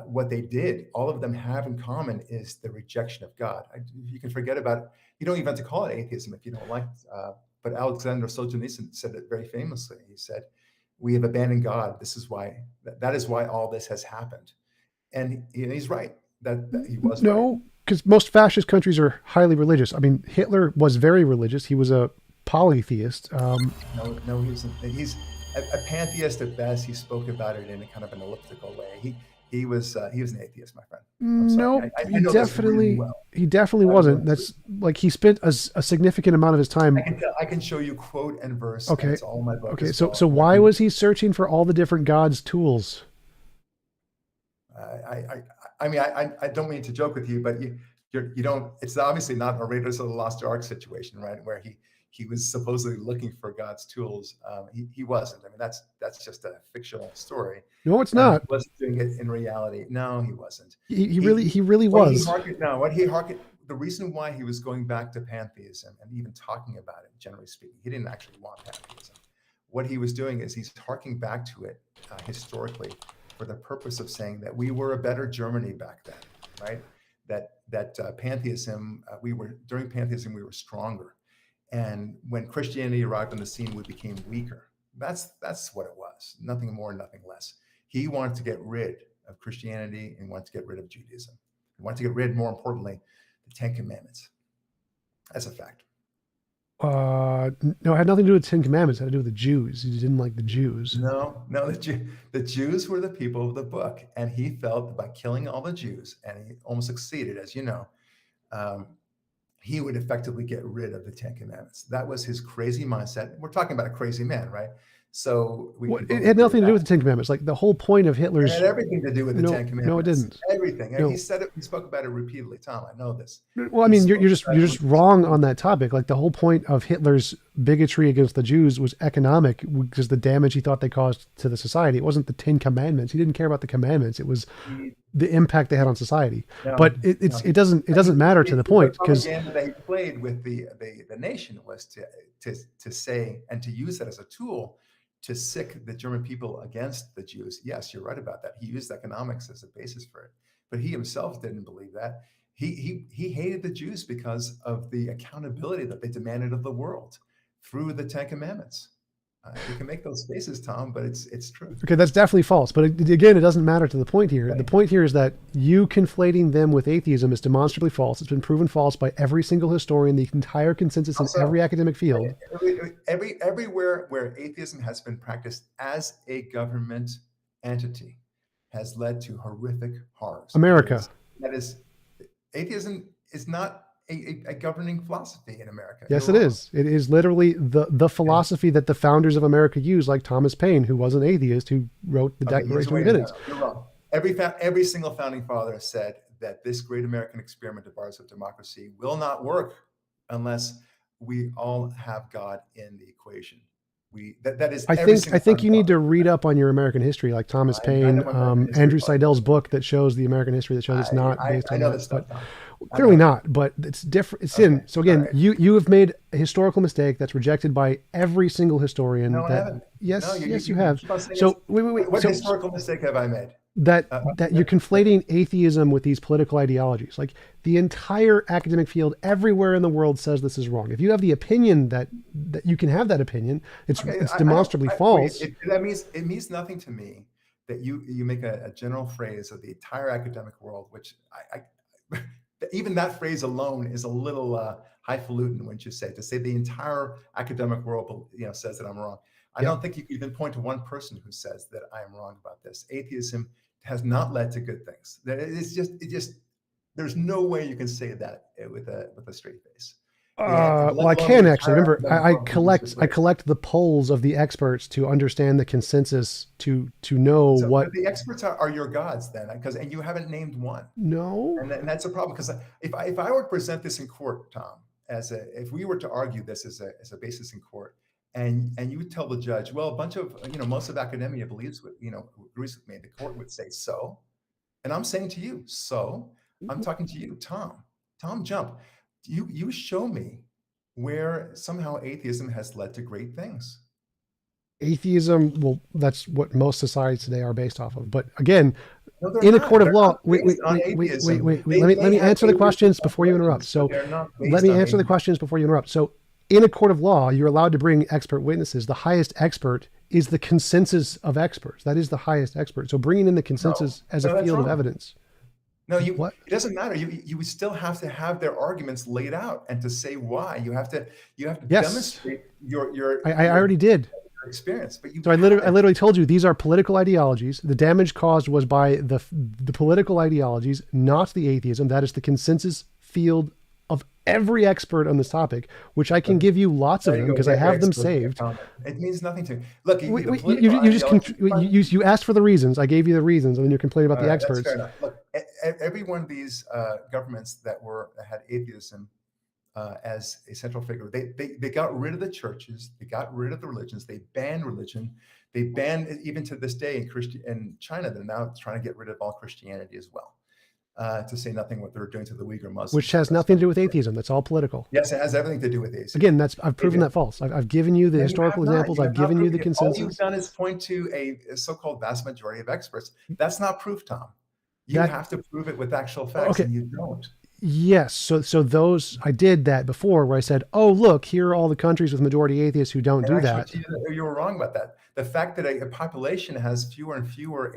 Speaker 2: what they did, all of them have in common is the rejection of God. You can forget about it. You don't even have to call it atheism if you don't like it. But Alexander Solzhenitsyn said it very famously. He said, "We have abandoned God. This is why. That is why all this has happened." And he's right. That he was right.
Speaker 1: no, because most fascist countries are highly religious. I mean, Hitler was very religious. He was a polytheist.
Speaker 2: No, he wasn't. He's a pantheist at best. He spoke about it in a kind of an elliptical way. He was an atheist, my friend. I'm sorry.
Speaker 1: Nope,
Speaker 2: I know this really well.
Speaker 1: he definitely
Speaker 2: I
Speaker 1: wasn't.
Speaker 2: know.
Speaker 1: That's like he spent a significant amount of his time.
Speaker 2: I can show you quote and verse.
Speaker 1: Okay.
Speaker 2: And it's all in my book.
Speaker 1: Okay,
Speaker 2: as
Speaker 1: so
Speaker 2: well.
Speaker 1: so why was he searching for all the different gods' tools?
Speaker 2: I mean, I don't mean to joke with you, but you don't. It's obviously not a Raiders of the Lost Ark situation, right? Where he was supposedly looking for God's tools. He wasn't. I mean, that's just a fictional story.
Speaker 1: No, it's not.
Speaker 2: He wasn't doing it in reality. No, he wasn't.
Speaker 1: He really
Speaker 2: What
Speaker 1: was.
Speaker 2: The reason why he was going back to pantheism and even talking about it, generally speaking, he didn't actually want pantheism. What he was doing is he's harking back to it historically for the purpose of saying that we were a better Germany back then, right? That pantheism, during pantheism we were stronger, and when Christianity arrived on the scene, we became weaker. That's what it was. Nothing more, nothing less. He wanted to get rid of Christianity and wanted to get rid of Judaism. He wanted to get rid, more importantly, the Ten Commandments. That's a fact.
Speaker 1: No, it had nothing to do with the Ten Commandments. It had to do with the Jews. He didn't like the Jews.
Speaker 2: No, the Jews were the people of the book, and he felt that by killing all the Jews, and he almost succeeded, as you know, he would effectively get rid of the Ten Commandments. That was his crazy mindset. We're talking about a crazy man, right? So
Speaker 1: it had nothing to do with the Ten Commandments. Like the whole point of Hitler's.
Speaker 2: It had everything to do with the Ten Commandments.
Speaker 1: No, it didn't.
Speaker 2: Everything.
Speaker 1: No.
Speaker 2: He said it. He spoke about it repeatedly. Tom, I know this.
Speaker 1: Well, I mean, you're just wrong on that topic. Like the whole point of Hitler's bigotry against the Jews was economic, because the damage he thought they caused to the society. It wasn't the Ten Commandments. He didn't care about the commandments. It was the impact they had on society. But it doesn't matter to the point, because
Speaker 2: the propaganda that he played with the nation was to say and to use that as a tool to sick the German people against the Jews. Yes, you're right about that. He used economics as a basis for it, but he himself didn't believe that. He hated the Jews because of the accountability that they demanded of the world through the Ten Commandments. You can make those faces, Tom, but it's true.
Speaker 1: Okay, that's definitely false. But again, it doesn't matter to the point here.
Speaker 2: Right.
Speaker 1: The point here is that you conflating them with atheism is demonstrably false. It's been proven false by every single historian, the entire consensus in every academic field.
Speaker 2: Everywhere where atheism has been practiced as a government entity has led to horrific horrors.
Speaker 1: America.
Speaker 2: That is atheism is not a governing philosophy in America.
Speaker 1: Yes,
Speaker 2: You're
Speaker 1: it
Speaker 2: wrong.
Speaker 1: is. It is literally the philosophy that the founders of America used, like Thomas Paine, who was an atheist, who wrote the
Speaker 2: Okay,
Speaker 1: Declaration of
Speaker 2: wait a minute.
Speaker 1: Independence.
Speaker 2: No, you're wrong. Every single founding father said that this great American experiment of ours of democracy will not work unless we all have God in the equation. That is every
Speaker 1: I
Speaker 2: single
Speaker 1: think
Speaker 2: founding
Speaker 1: you need
Speaker 2: father.
Speaker 1: to read up on your American history, like Thomas
Speaker 2: I
Speaker 1: Paine,
Speaker 2: know American history
Speaker 1: Andrew
Speaker 2: quite
Speaker 1: Seidel's
Speaker 2: well.
Speaker 1: book that shows the American history that shows it's not based
Speaker 2: I
Speaker 1: on
Speaker 2: know
Speaker 1: that.
Speaker 2: this
Speaker 1: But
Speaker 2: stuff, Tom. I
Speaker 1: clearly
Speaker 2: know.
Speaker 1: not. But it's different. It's
Speaker 2: Okay.
Speaker 1: in. So
Speaker 2: All
Speaker 1: again,
Speaker 2: right.
Speaker 1: you have made a historical mistake that's rejected by every single historian.
Speaker 2: No, I
Speaker 1: That
Speaker 2: haven't. No,
Speaker 1: yes, yes, you have.
Speaker 2: keep on saying this.
Speaker 1: So wait.
Speaker 2: What
Speaker 1: So
Speaker 2: historical mistake have I made?
Speaker 1: that
Speaker 2: Uh,
Speaker 1: you're conflating atheism with these political ideologies. Like the entire academic field everywhere in the world says this is wrong. If you have the opinion that you can have that opinion, it's
Speaker 2: Okay,
Speaker 1: it's demonstrably false.
Speaker 2: that means it means nothing to me that you make a general phrase of the entire academic world, which I even that phrase alone is a little highfalutin. When you say to say the entire academic world, says that I'm wrong. I
Speaker 1: Yep.
Speaker 2: don't think you can even point to one person who says that I am wrong about this. Atheism has not led to good things. It just there's no way you can say that with a straight face.
Speaker 1: Well,
Speaker 2: Let
Speaker 1: I
Speaker 2: alone the
Speaker 1: can actually.
Speaker 2: entire
Speaker 1: Remember,
Speaker 2: academic world produces
Speaker 1: I
Speaker 2: great.
Speaker 1: collect the polls of the experts to understand the consensus to know
Speaker 2: So
Speaker 1: what.
Speaker 2: the experts are your gods then, and you haven't named one,
Speaker 1: No,
Speaker 2: and that's a problem. Because if I were to present this in court, Tom, if we were to argue this as a basis in court, and you would tell the judge, well, a bunch of most of academia believes with agrees with me, the court would say so, and I'm saying to you, so I'm talking to you, Tom Jump, you show me where somehow atheism has led to great things.
Speaker 1: atheism. Well, that's what most societies today are based off of. But again,
Speaker 2: No, they're
Speaker 1: in a
Speaker 2: not.
Speaker 1: court of
Speaker 2: They're
Speaker 1: law,
Speaker 2: not based on atheism.
Speaker 1: Let
Speaker 2: They
Speaker 1: me
Speaker 2: have
Speaker 1: answer the
Speaker 2: atheistic
Speaker 1: questions before you interrupt.
Speaker 2: populations, but
Speaker 1: So
Speaker 2: they're not
Speaker 1: let
Speaker 2: based
Speaker 1: me
Speaker 2: on
Speaker 1: answer the
Speaker 2: atheism.
Speaker 1: questions before you interrupt. So in a court of law, you're allowed to bring expert witnesses. The highest expert is the consensus of experts. That is the highest expert. So bringing in the consensus as a
Speaker 2: No, that's
Speaker 1: field of
Speaker 2: wrong.
Speaker 1: evidence.
Speaker 2: No,
Speaker 1: What?
Speaker 2: it doesn't matter. You would still have to have their arguments laid out and to say why. You have to
Speaker 1: Yes,
Speaker 2: demonstrate
Speaker 1: I already did.
Speaker 2: experience, but you
Speaker 1: So I
Speaker 2: haven't.
Speaker 1: literally told you these are political ideologies. The damage caused was by the political ideologies, not the atheism. That is the consensus field of every expert on this topic, which I can give you lots of
Speaker 2: There you
Speaker 1: them
Speaker 2: go.
Speaker 1: because I have them
Speaker 2: Expert
Speaker 1: saved.
Speaker 2: comment. It means nothing to me. Look, the
Speaker 1: Wait,
Speaker 2: political
Speaker 1: you just
Speaker 2: ideology.
Speaker 1: you asked for the reasons. I gave you the reasons, and then you're complaining about
Speaker 2: All
Speaker 1: the
Speaker 2: right, that's fair
Speaker 1: experts.
Speaker 2: enough. Look, every one of these governments that had atheism as a central figure, they got rid of the churches, they got rid of the religions, they banned religion, they banned even to this day in China. They're now trying to get rid of all Christianity as well. To say nothing what they're doing to the Uyghur Muslims.
Speaker 1: Which has nothing to do with atheism. That's all political.
Speaker 2: Yes, it has everything to do with atheism.
Speaker 1: Again, I've proven that false. I've given you the
Speaker 2: No,
Speaker 1: historical examples. I've given you the consensus.
Speaker 2: All you've done is point to a so-called vast majority of experts. That's not proof, Tom. You
Speaker 1: That
Speaker 2: have to prove it with actual facts,
Speaker 1: okay.
Speaker 2: and you don't.
Speaker 1: Yes. So those I did that before, where I said, "Oh, look, here are all the countries with majority atheists who don't do that."
Speaker 2: You were wrong about that. The fact that a population has fewer and fewer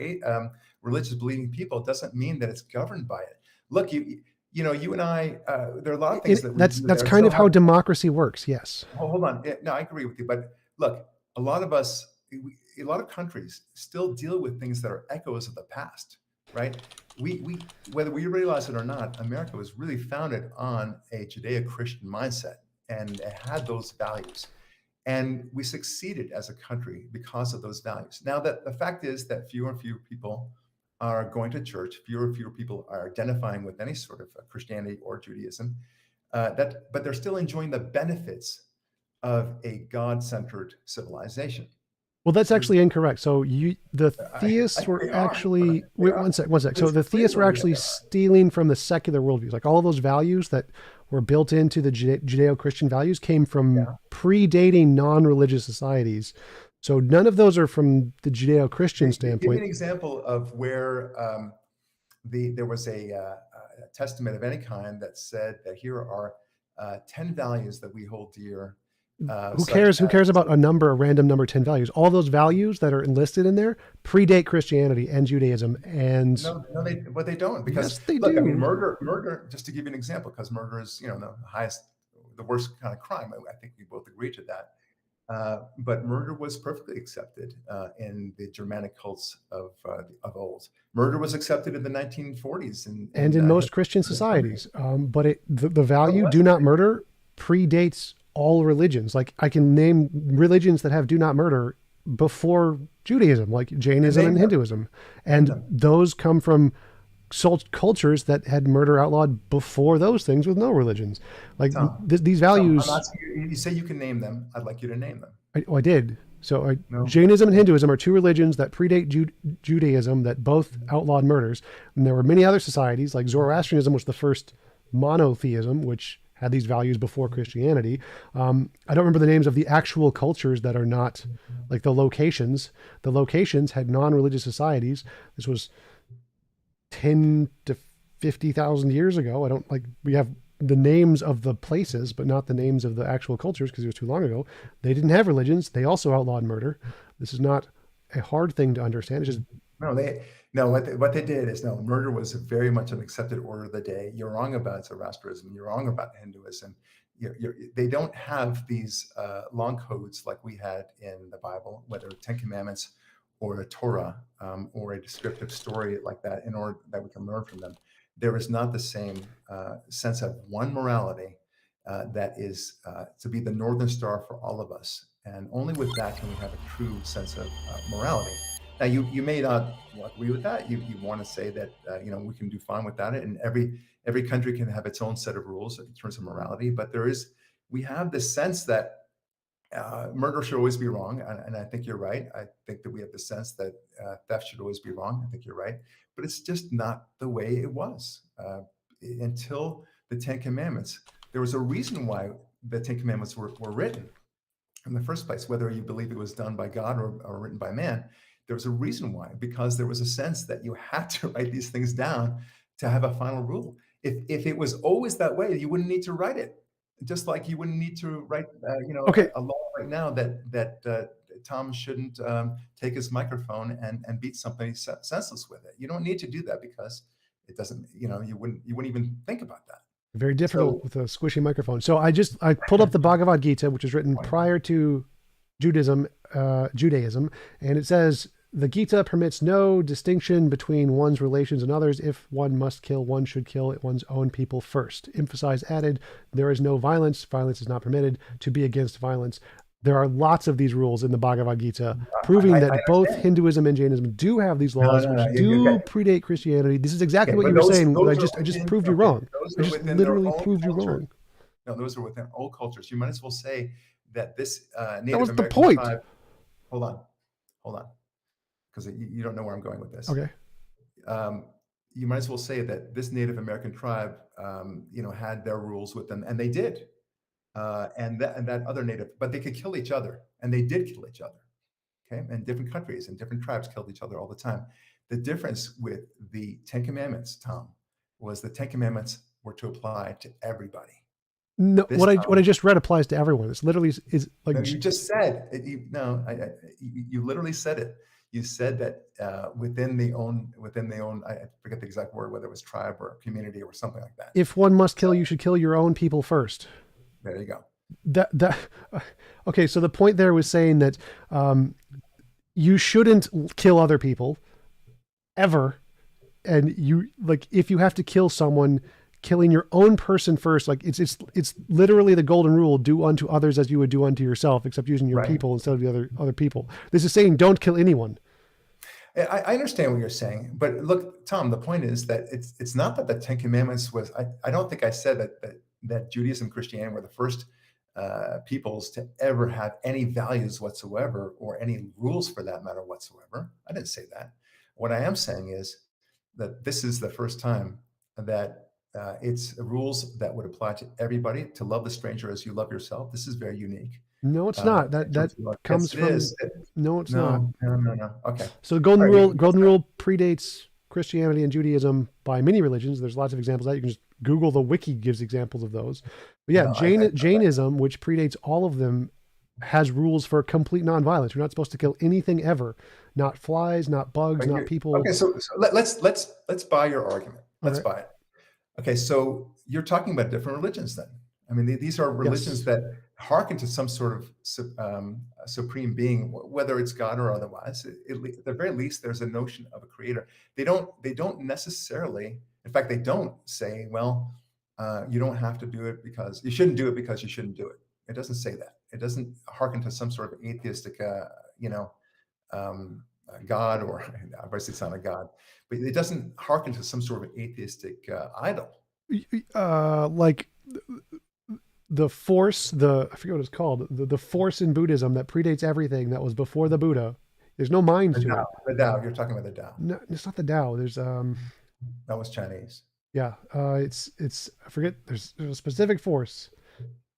Speaker 2: religious believing people doesn't mean that it's governed by it. Look, you and I. There are a lot of things
Speaker 1: that's kind of how democracy works. Yes.
Speaker 2: Hold on. No, I agree with you. But look, a lot of countries still deal with things that are echoes of the past, right? We whether we realize it or not, America was really founded on a Judeo-Christian mindset, and it had those values. And we succeeded as a country because of those values. Now, that the fact is that fewer and fewer people are going to church, fewer and fewer people are identifying with any sort of Christianity or Judaism, but they're still enjoying the benefits of a God-centered civilization.
Speaker 1: Well, that's actually incorrect. So the theists were actually wait one sec. So the theists were actually stealing from the secular worldviews. Like all of those values that were built into the Judeo-Christian values came from predating non-religious societies. So none of those are from the Judeo-Christian standpoint.
Speaker 2: Give me an example of where there was a testament of any kind that said that here are 10 values that we hold dear.
Speaker 1: Who cares? Who cares about a random number, 10 values? All those values that are enlisted in there predate Christianity and Judaism. And
Speaker 2: but they don't, because
Speaker 1: yes, they
Speaker 2: look,
Speaker 1: do.
Speaker 2: I mean, murder. Just to give you an example, because murder is the worst kind of crime. I think we both agree to that. But murder was perfectly accepted in the Germanic cults of old. Murder was accepted in the 1940s
Speaker 1: And
Speaker 2: in
Speaker 1: in most
Speaker 2: Hitler
Speaker 1: Christian
Speaker 2: and Hungary.
Speaker 1: societies. But the
Speaker 2: Oh,
Speaker 1: value,
Speaker 2: what?
Speaker 1: do not murder, predates all religions. Like I can name religions that have do not murder before Judaism, like Jainism
Speaker 2: Name
Speaker 1: and
Speaker 2: them.
Speaker 1: Hinduism.
Speaker 2: Name
Speaker 1: And
Speaker 2: them.
Speaker 1: those come from cultures that had murder outlawed before those things with no religions. Like
Speaker 2: Tom,
Speaker 1: these
Speaker 2: I'm
Speaker 1: values,
Speaker 2: asking you. You say you can name them. I'd like you to name them.
Speaker 1: I did. So
Speaker 2: No.
Speaker 1: Jainism and
Speaker 2: Okay.
Speaker 1: Hinduism are two religions that predate Judaism that both outlawed murders. And there were many other societies, like Zoroastrianism was the first monotheism, which had these values before Christianity. I don't remember the names of the actual cultures that are not like the locations. The locations had non-religious societies. This was 10 to 50,000 years ago. I don't like, we have the names of the places, but not the names of the actual cultures because it was too long ago. They didn't have religions. They also outlawed murder. This is not a hard thing to understand. It's just,
Speaker 2: No, what they did is no, murder was very much an accepted order of the day. You're wrong about Zoroastrianism. You're wrong about Hinduism. They don't have these long codes like we had in the Bible, whether Ten Commandments or the Torah or a descriptive story like that, in order that we can learn from them. There is not the same sense of one morality that is to be the northern star for all of us, and only with that can we have a true sense of morality. Now, you may not agree with that. You want to say that we can do fine without it, and every country can have its own set of rules in terms of morality. But we have this sense that murder should always be wrong, and I think you're right. I think that we have the sense that theft should always be wrong. I think you're right, but it's just not the way it was until the Ten Commandments. There was a reason why the Ten Commandments were written in the first place, whether you believe it was done by God or written by man. There was a reason why, because there was a sense that you had to write these things down to have a final rule. If it was always that way, you wouldn't need to write it. Just like you wouldn't need to write,
Speaker 1: okay.
Speaker 2: a law right now that Tom shouldn't take his microphone and beat somebody senseless with it. You don't need to do that because it doesn't. You wouldn't even think about that.
Speaker 1: Very difficult
Speaker 2: So
Speaker 1: with a squishy microphone. So I pulled up the Bhagavad Gita, which was written prior to Judaism, and it says the Gita permits no distinction between one's relations and others. If one must kill, one should kill one's own people first. Emphasize added, there is no violence. Violence is not permitted. To be against violence. There are lots of these rules in the Bhagavad Gita, proving that both Hinduism and Jainism do have these laws, which do predate Christianity. This is exactly what you were saying. I just proved you wrong. I just literally proved you wrong.
Speaker 2: No, those are within all cultures. You might as well say that this Native
Speaker 1: That was the
Speaker 2: American
Speaker 1: point.
Speaker 2: tribe. Hold on, because you don't know where I'm going with this.
Speaker 1: Okay.
Speaker 2: You might as well say that this Native American tribe, had their rules with them, and they did. And that other native, but they could kill each other, and they did kill each other. Okay, and different countries and different tribes killed each other all the time. The difference with the Ten Commandments, Tom, was the Ten Commandments were to apply to everybody.
Speaker 1: No, what I just read applies to everyone. It's literally is like
Speaker 2: no, you just said it, you literally said it. You said that within the own, I forget the exact word, whether it was tribe or community or something like that.
Speaker 1: If one must kill, you should kill your own people first.
Speaker 2: There you go.
Speaker 1: Okay. So the point there was saying that you shouldn't kill other people ever, and if you have to kill someone, killing your own person first. Like it's literally the golden rule: do unto others as you would do unto yourself, except using your people instead of the other people. This is saying don't kill anyone.
Speaker 2: I understand what you're saying, but look, Tom, the point is that it's not that the Ten Commandments was. I don't think I said that Judaism and Christianity were the first peoples to ever have any values whatsoever, or any rules for that matter whatsoever. I didn't say that. What I am saying is that this is the first time that it's rules that would apply to everybody, to love the stranger as you love yourself. This is very unique.
Speaker 1: No, it's not. That comes from. No, it's not.
Speaker 2: No. Okay.
Speaker 1: So the golden rule predates Christianity and Judaism by many religions. There's lots of examples of that. You can just Google the wiki, gives examples of those. But yeah, Jainism, which predates all of them, has rules for complete nonviolence. You're not supposed to kill anything ever. Not flies, not bugs, not people.
Speaker 2: Okay, so let's buy your argument. Let's buy it. Okay, so you're talking about different religions then. I mean, these are religions that hearken to some sort of supreme being, whether it's God or otherwise. At the very least, there's a notion of a creator. They don't necessarily. In fact, they don't say, well, you don't have to do it because you shouldn't do it because you shouldn't do it. It doesn't say that. It doesn't hearken to some sort of atheistic, God, or obviously it's not a God, but it doesn't hearken to some sort of atheistic idol.
Speaker 1: Like the force, I forget what it's called, the force in Buddhism that predates everything that was before the Buddha. There's no mind
Speaker 2: The
Speaker 1: to
Speaker 2: Tao,
Speaker 1: it.
Speaker 2: the Tao. You're talking about the Tao.
Speaker 1: No, it's not the Tao. There's
Speaker 2: That was Chinese.
Speaker 1: yeah, it's I forget. There's a specific force,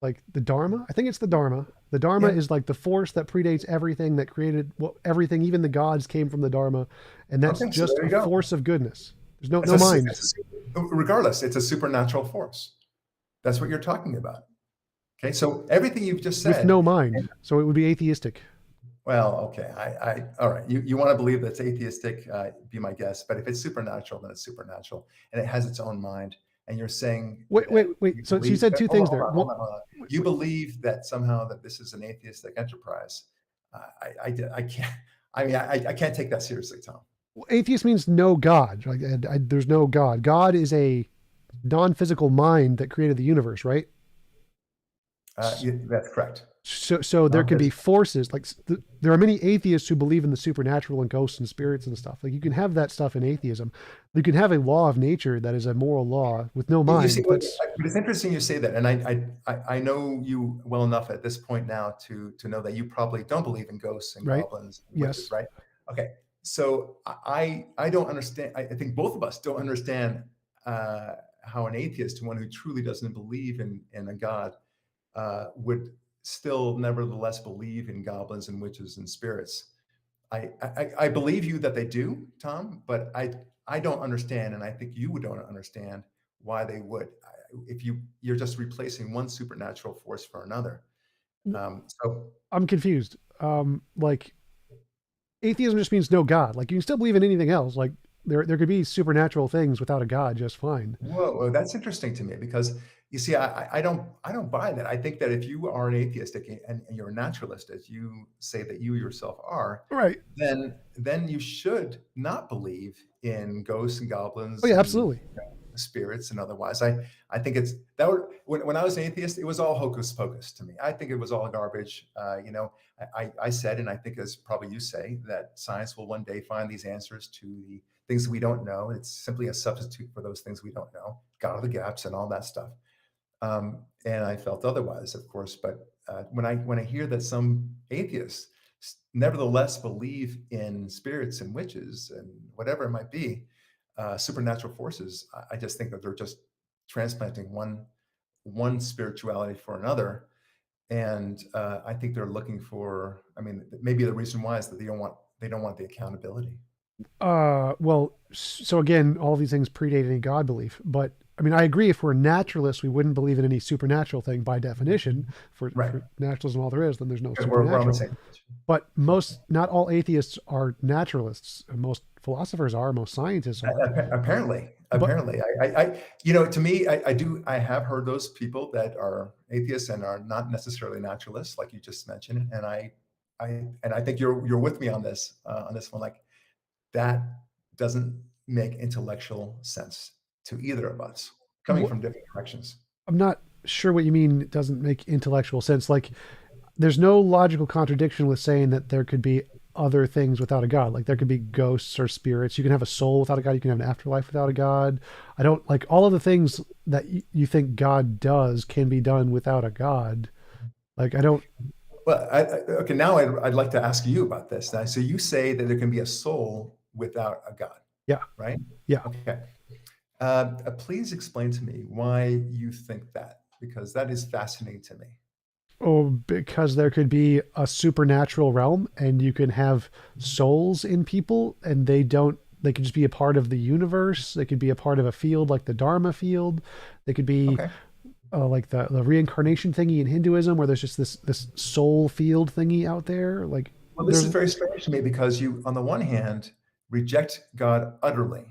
Speaker 1: like the Dharma. I think it's the Dharma. The Dharma
Speaker 2: Yeah.
Speaker 1: is like the force that predates everything that created everything. Even the gods came from the Dharma, and that's
Speaker 2: Okay, so
Speaker 1: just
Speaker 2: there
Speaker 1: a
Speaker 2: you go.
Speaker 1: force of goodness. There's no
Speaker 2: It's
Speaker 1: no
Speaker 2: a,
Speaker 1: mind
Speaker 2: regardless, it's a supernatural force. That's what you're talking about. Okay, so everything you've just
Speaker 1: with
Speaker 2: said,
Speaker 1: no mind, so it would be atheistic.
Speaker 2: well, okay, all right. You want to believe that it's atheistic, be my guest. But if it's supernatural, then it's supernatural, and it has its own mind. And you're saying
Speaker 1: Wait, wait,
Speaker 2: that you
Speaker 1: wait. So you
Speaker 2: believe
Speaker 1: said
Speaker 2: that.
Speaker 1: two
Speaker 2: Hold
Speaker 1: things
Speaker 2: on, hold
Speaker 1: there.
Speaker 2: on, hold
Speaker 1: Well,
Speaker 2: on, hold on.
Speaker 1: wait,
Speaker 2: You
Speaker 1: wait.
Speaker 2: believe that somehow that this is an atheistic enterprise. I can't. I mean, I can't take that seriously, Tom.
Speaker 1: Atheist means no God. Like there's no God. God is a non-physical mind that created the universe, right?
Speaker 2: That's correct.
Speaker 1: So there could be
Speaker 2: Non-physical.
Speaker 1: forces like there are many atheists who believe in the supernatural and ghosts and spirits and stuff. Like you can have that stuff in atheism. You can have a law of nature that is a moral law with no
Speaker 2: You see,
Speaker 1: mind. That's
Speaker 2: but it's interesting you say that, and I know you well enough at this point now to know that you probably don't believe in ghosts and
Speaker 1: right.
Speaker 2: goblins and witches,
Speaker 1: Yes.
Speaker 2: right? Okay, so I don't understand. I think both of us don't understand how an atheist, one who truly doesn't believe in a god, would still nevertheless believe in goblins and witches and spirits. I believe you that they do, Tom, but I don't understand, and I think you don't understand why they would. If you're just replacing one supernatural force for another. So
Speaker 1: I'm confused. Like atheism just means no God. Like you can still believe in anything else. Like there could be supernatural things without a God just fine.
Speaker 2: whoa, that's interesting to me because you see, I don't buy that. I think that if you are an atheist and you're a naturalist, as you say that you yourself are,
Speaker 1: Right.
Speaker 2: then you should not believe in ghosts and
Speaker 1: Oh
Speaker 2: goblins
Speaker 1: yeah,
Speaker 2: and
Speaker 1: absolutely.
Speaker 2: spirits and otherwise. I think it's that when I was an atheist, it was all hocus pocus to me. I think it was all garbage. I said, and I think as probably you say, that science will one day find these answers to the things that we don't know. It's simply a substitute for those things we don't know, God of the gaps and all that stuff. And I felt otherwise, of course. But when I hear that some atheists nevertheless believe in spirits and witches and whatever it might be, supernatural forces, I just think that they're just transplanting one spirituality for another. And I think they're looking for. I mean, maybe the reason why is that they don't want the accountability.
Speaker 1: Well, so again, all these things predate any God belief. But I mean, I agree. If we're naturalists, we wouldn't believe in any supernatural thing by definition.
Speaker 2: Right.
Speaker 1: For naturalism, all there is, then there's no
Speaker 2: Because we're on the
Speaker 1: supernatural.
Speaker 2: same page.
Speaker 1: But not all atheists are naturalists. Most philosophers are. Most scientists are.
Speaker 2: Apparently,
Speaker 1: But
Speaker 2: to me, I have heard those people that are atheists and are not necessarily naturalists, like you just mentioned, and I think you're with me on this one. Like that doesn't make intellectual sense to either of us, coming
Speaker 1: wh-
Speaker 2: from different directions.
Speaker 1: I'm not sure what you mean. It doesn't make intellectual sense. Like there's no logical contradiction with saying that there could be other things without a god. Like there could be ghosts or spirits. You can have a soul without a god. You can have an afterlife without a god. I don't like all of the things that you think God does can be done without a god. Like I don't.
Speaker 2: Well, okay, now I'd like to ask you about this. Now, so you say that there can be a soul without a God,
Speaker 1: Yeah,
Speaker 2: right?
Speaker 1: yeah.
Speaker 2: Okay. Please explain to me why you think that, because that is fascinating to me.
Speaker 1: Oh, because there could be a supernatural realm, and you can have souls in people, and they don't. They could just be a part of the universe. They could be a part of a field like the Dharma field. They could be
Speaker 2: Okay.
Speaker 1: like the reincarnation thingy in Hinduism, where there's just this soul field thingy out there. Like
Speaker 2: Well, this is
Speaker 1: there's
Speaker 2: very strange to me because you, on the one hand, reject God utterly,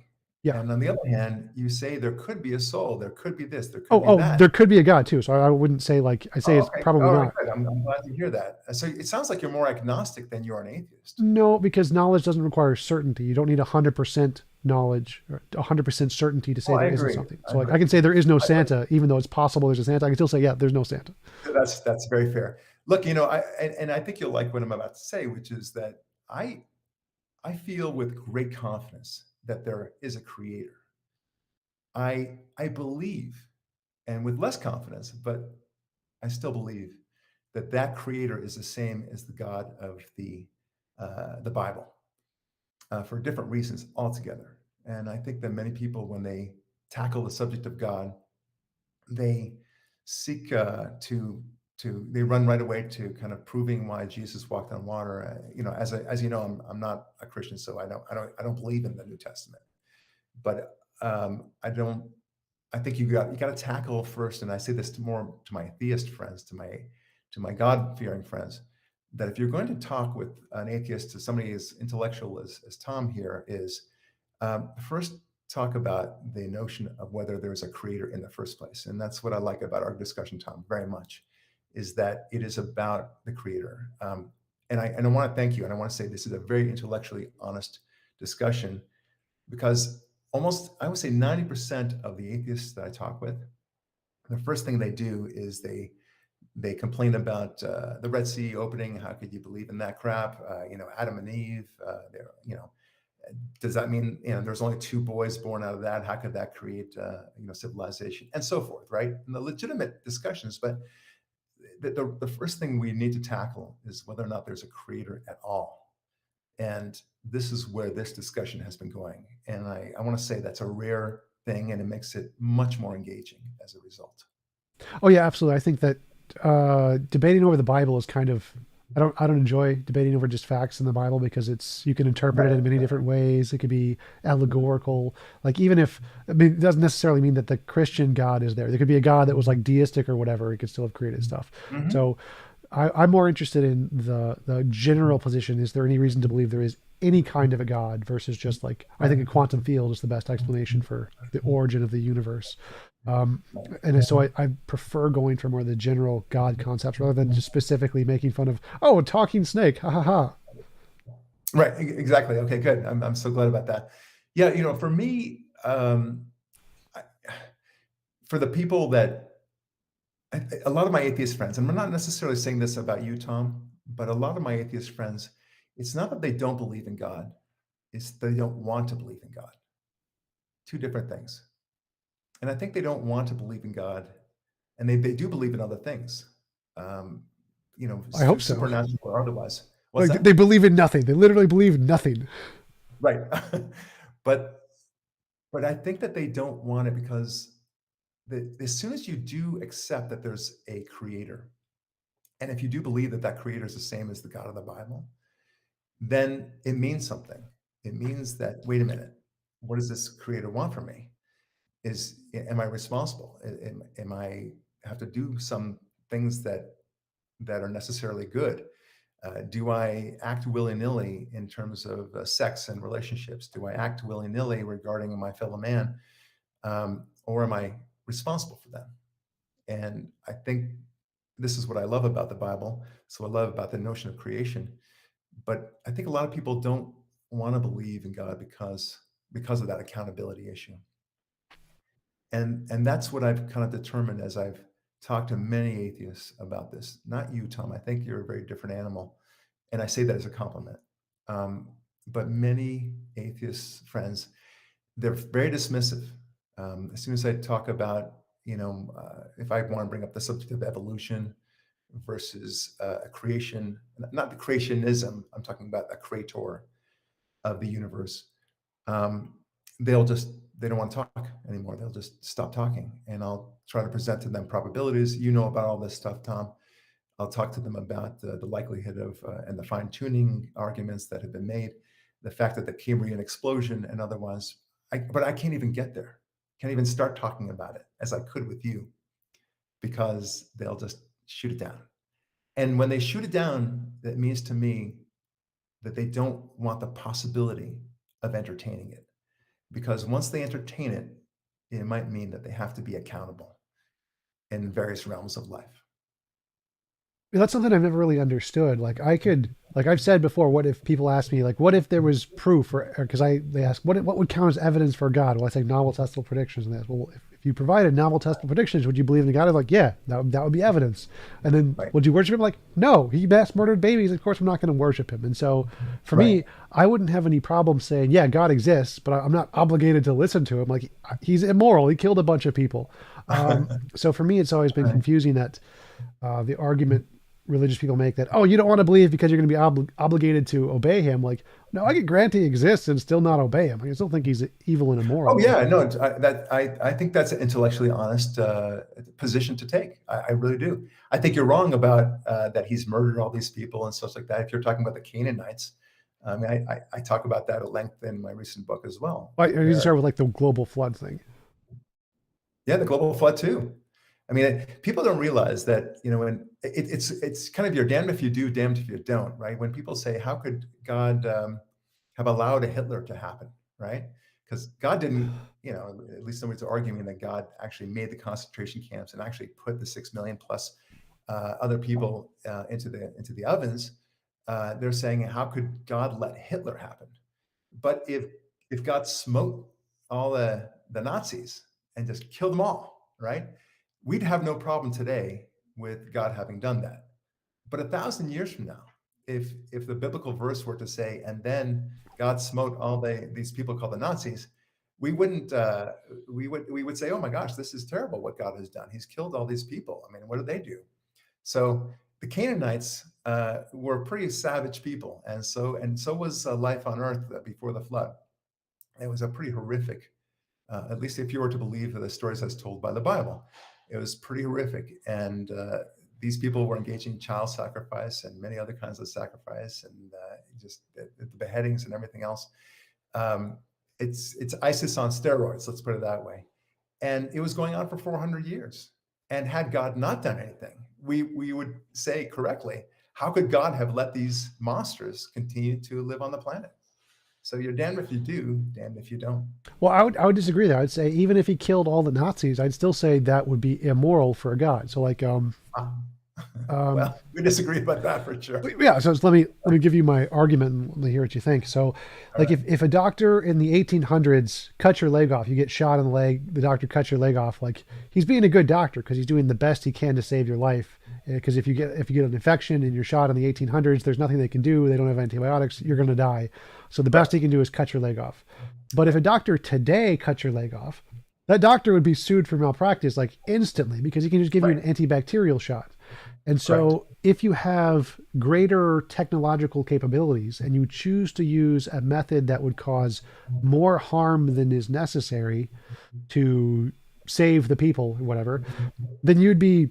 Speaker 1: Yeah.
Speaker 2: And on the other hand, you say there could be a soul, there could be this, there could
Speaker 1: Oh,
Speaker 2: be
Speaker 1: oh,
Speaker 2: that.
Speaker 1: there could be a God too. So I wouldn't say like I say
Speaker 2: Oh,
Speaker 1: it's
Speaker 2: okay.
Speaker 1: probably
Speaker 2: All right,
Speaker 1: not.
Speaker 2: good. I'm glad to hear that. So it sounds like you're more agnostic than you're an atheist.
Speaker 1: No, because knowledge doesn't require certainty. You don't need 100% knowledge or 100% certainty to
Speaker 2: Oh,
Speaker 1: say
Speaker 2: I
Speaker 1: there isn't
Speaker 2: agree.
Speaker 1: something.
Speaker 2: I
Speaker 1: So like
Speaker 2: agree.
Speaker 1: I can say there is no
Speaker 2: I agree.
Speaker 1: Santa, even though it's possible there's a Santa. I can still say, yeah, there's no Santa.
Speaker 2: That's very fair. Look, and I think you'll like what I'm about to say, which is that I feel with great confidence that there is a creator. I believe, and with less confidence, but I still believe that that creator is the same as the God of the Bible, for different reasons altogether. And I think that many people, when they tackle the subject of God, they seek to they run right away to kind of proving why Jesus walked on water. As you know, I'm not a Christian, so I don't believe in the New Testament. But I don't. I think you got to tackle first, and I say this more to my theist friends, to my God fearing friends, that if you're going to talk with an atheist, to somebody as intellectual as Tom here is, first talk about the notion of whether there's a creator in the first place. And that's what I like about our discussion, Tom, very much, is that it is about the creator. And I want to thank you. And I want to say this is a very intellectually honest discussion, because almost, I would say 90% of the atheists that I talk with, the first thing they do is they complain about the Red Sea opening. How could you believe in that crap? Adam and Eve. Does that mean there's only two boys born out of that? How could that create civilization and so forth, right? And the legitimate discussions, but the first thing we need to tackle is whether or not there's a creator at all. And this is where this discussion has been going. And I want to say that's a rare thing, and it makes it much more engaging as a result.
Speaker 1: Oh yeah, absolutely. I think that debating over the Bible is kind of I don't enjoy debating over just facts in the Bible because you can interpret it
Speaker 2: Right.
Speaker 1: in many different ways. It could be allegorical. Like even if I mean it doesn't necessarily mean that the Christian God is there. There could be a God that was like deistic or whatever. He could still have created stuff.
Speaker 2: Mhm.
Speaker 1: So I'm more interested in the general position. Is there any reason to believe there is any kind of a God versus just like I
Speaker 2: Right.
Speaker 1: think a quantum field is the best explanation for the origin of the universe. Um,
Speaker 2: Right.
Speaker 1: and so I prefer going for more of the general God concepts rather than just specifically making fun of, oh, a talking snake. Ha ha ha.
Speaker 2: Right. Exactly. Okay, good. I'm so glad about that. Yeah, for me, I, for the people that a lot of my atheist friends, and I'm not necessarily saying this about you, Tom, but a lot of my atheist friends, it's not that they don't believe in God, it's they don't want to believe in God. Two different things. And I think they don't want to believe in God, and they do believe in other things, um,
Speaker 1: I hope so.
Speaker 2: supernatural or otherwise. What's
Speaker 1: Like
Speaker 2: that?
Speaker 1: they believe in nothing. They literally believe nothing.
Speaker 2: Right. but but I think that they don't want it because as soon as you do accept that there's a creator, and if you do believe that that creator is the same as the God of the Bible, then it means something. It means that, wait a minute, what does this creator want from me? Am I responsible? Am I have to do some things that are necessarily good? Do I act willy-nilly in terms of sex and relationships? Do I act willy-nilly regarding my fellow man, or am I responsible for them? And I think this is what I love about the Bible. So I love about the notion of creation. But I think a lot of people don't want to believe in God because of that accountability issue. And that's what I've kind of determined as I've talked to many atheists about this. Not you, Tom. I think you're a very different animal, and I say that as a compliment. Um, but many atheist friends, they're very dismissive. As soon as I talk about, if I want to bring up the subject of evolution versus a creation, not the creationism, I'm talking about a creator of the universe. um, they don't want to talk anymore. They'll just stop talking, and I'll try to present to them probabilities. You know about all this stuff, Tom. I'll talk to them about the likelihood of and the fine tuning arguments that have been made, the fact that the Cambrian explosion and otherwise. But I can't even get there. Can't even start talking about it as I could with you, because they'll just shoot it down. And when they shoot it down, that means to me that they don't want the possibility of entertaining it. because once they entertain it, it might mean that they have to be accountable in various realms of life.
Speaker 1: That's something I've never really understood. Like I could, like I've said before, what if people ask me, like, what if there was proof, or because they ask, what would count as evidence for God? Well, I say novel testable predictions, and they ask, well, if you provided novel testable predictions, would you believe in God? I'm like, yeah, that would be evidence. And then
Speaker 2: Right.
Speaker 1: would you worship him? Like, no, he mass murdered babies. Of course, I'm not going to worship him. And so, for
Speaker 2: Right.
Speaker 1: me, I wouldn't have any problem saying, yeah, God exists, but I'm not obligated to listen to him. Like, he's immoral. He killed a bunch of people. So for me, it's always been
Speaker 2: Right.
Speaker 1: confusing that the argument religious people make that, oh, you don't want to believe because you're going to be obligated to obey him. Like, no, I could grant he exists and still not obey him. I still think he's evil and immoral.
Speaker 2: Oh yeah, no, I think that's an intellectually honest position to take. I really do. I think you're wrong about that he's murdered all these people and stuff like that. If you're talking about the Canaanites, I mean, I talk about that at length in my recent book as well.
Speaker 1: I need to start with like the global flood thing.
Speaker 2: Yeah, the global flood too. I mean, people don't realize that, when it's kind of you're damned if you do, damned if you don't, right? When people say, how could God have allowed a Hitler to happen, right? Because God didn't, at least somebody's arguing that God actually made the concentration camps and actually put the 6 million plus other people into the ovens. They're saying, how could God let Hitler happen? But if God smote all the Nazis and just killed them all, right? We'd have no problem today with God having done that. But 1,000 years from now, if the biblical verse were to say, and then God smote all these people called the Nazis, we wouldn't we would say, oh my gosh, this is terrible what God has done. He's killed all these people. I mean, what did they do? So the Canaanites were pretty savage people, and so was life on earth before the flood. It was a pretty horrific, at least if you were to believe the stories as told by the Bible. It was pretty horrific, and these people were engaging in child sacrifice and many other kinds of sacrifice, and just the beheadings and everything else. Um, it's ISIS on steroids, let's put it that way. And it was going on for 400 years. And had God not done anything, we would say correctly, how could God have let these monsters continue to live on the planet? So you're damned if you do, damned if you don't.
Speaker 1: Well, I would disagree there. I'd say even if he killed all the Nazis, I'd still say that would be immoral for a God. So like,
Speaker 2: Ah.
Speaker 1: um,
Speaker 2: Well, we disagree about that for sure.
Speaker 1: yeah. So let me give you my argument and let me hear what you think. So,
Speaker 2: All
Speaker 1: like,
Speaker 2: right.
Speaker 1: if a doctor in the 1800s cut your leg off, you get shot in the leg, the doctor cuts your leg off. Like, he's being a good doctor because he's doing the best he can to save your life. Because if you get an infection and you're shot in the 1800s, there's nothing they can do. They don't have antibiotics. You're going to die. So the best he can do is cut your leg off. But if a doctor today cut your leg off, that doctor would be sued for malpractice like instantly because he can just give you
Speaker 2: Right.
Speaker 1: an antibacterial shot. And
Speaker 2: Correct.
Speaker 1: so if you have greater technological capabilities and you choose to use a method that would cause more harm than is necessary to save the people or whatever, then you'd be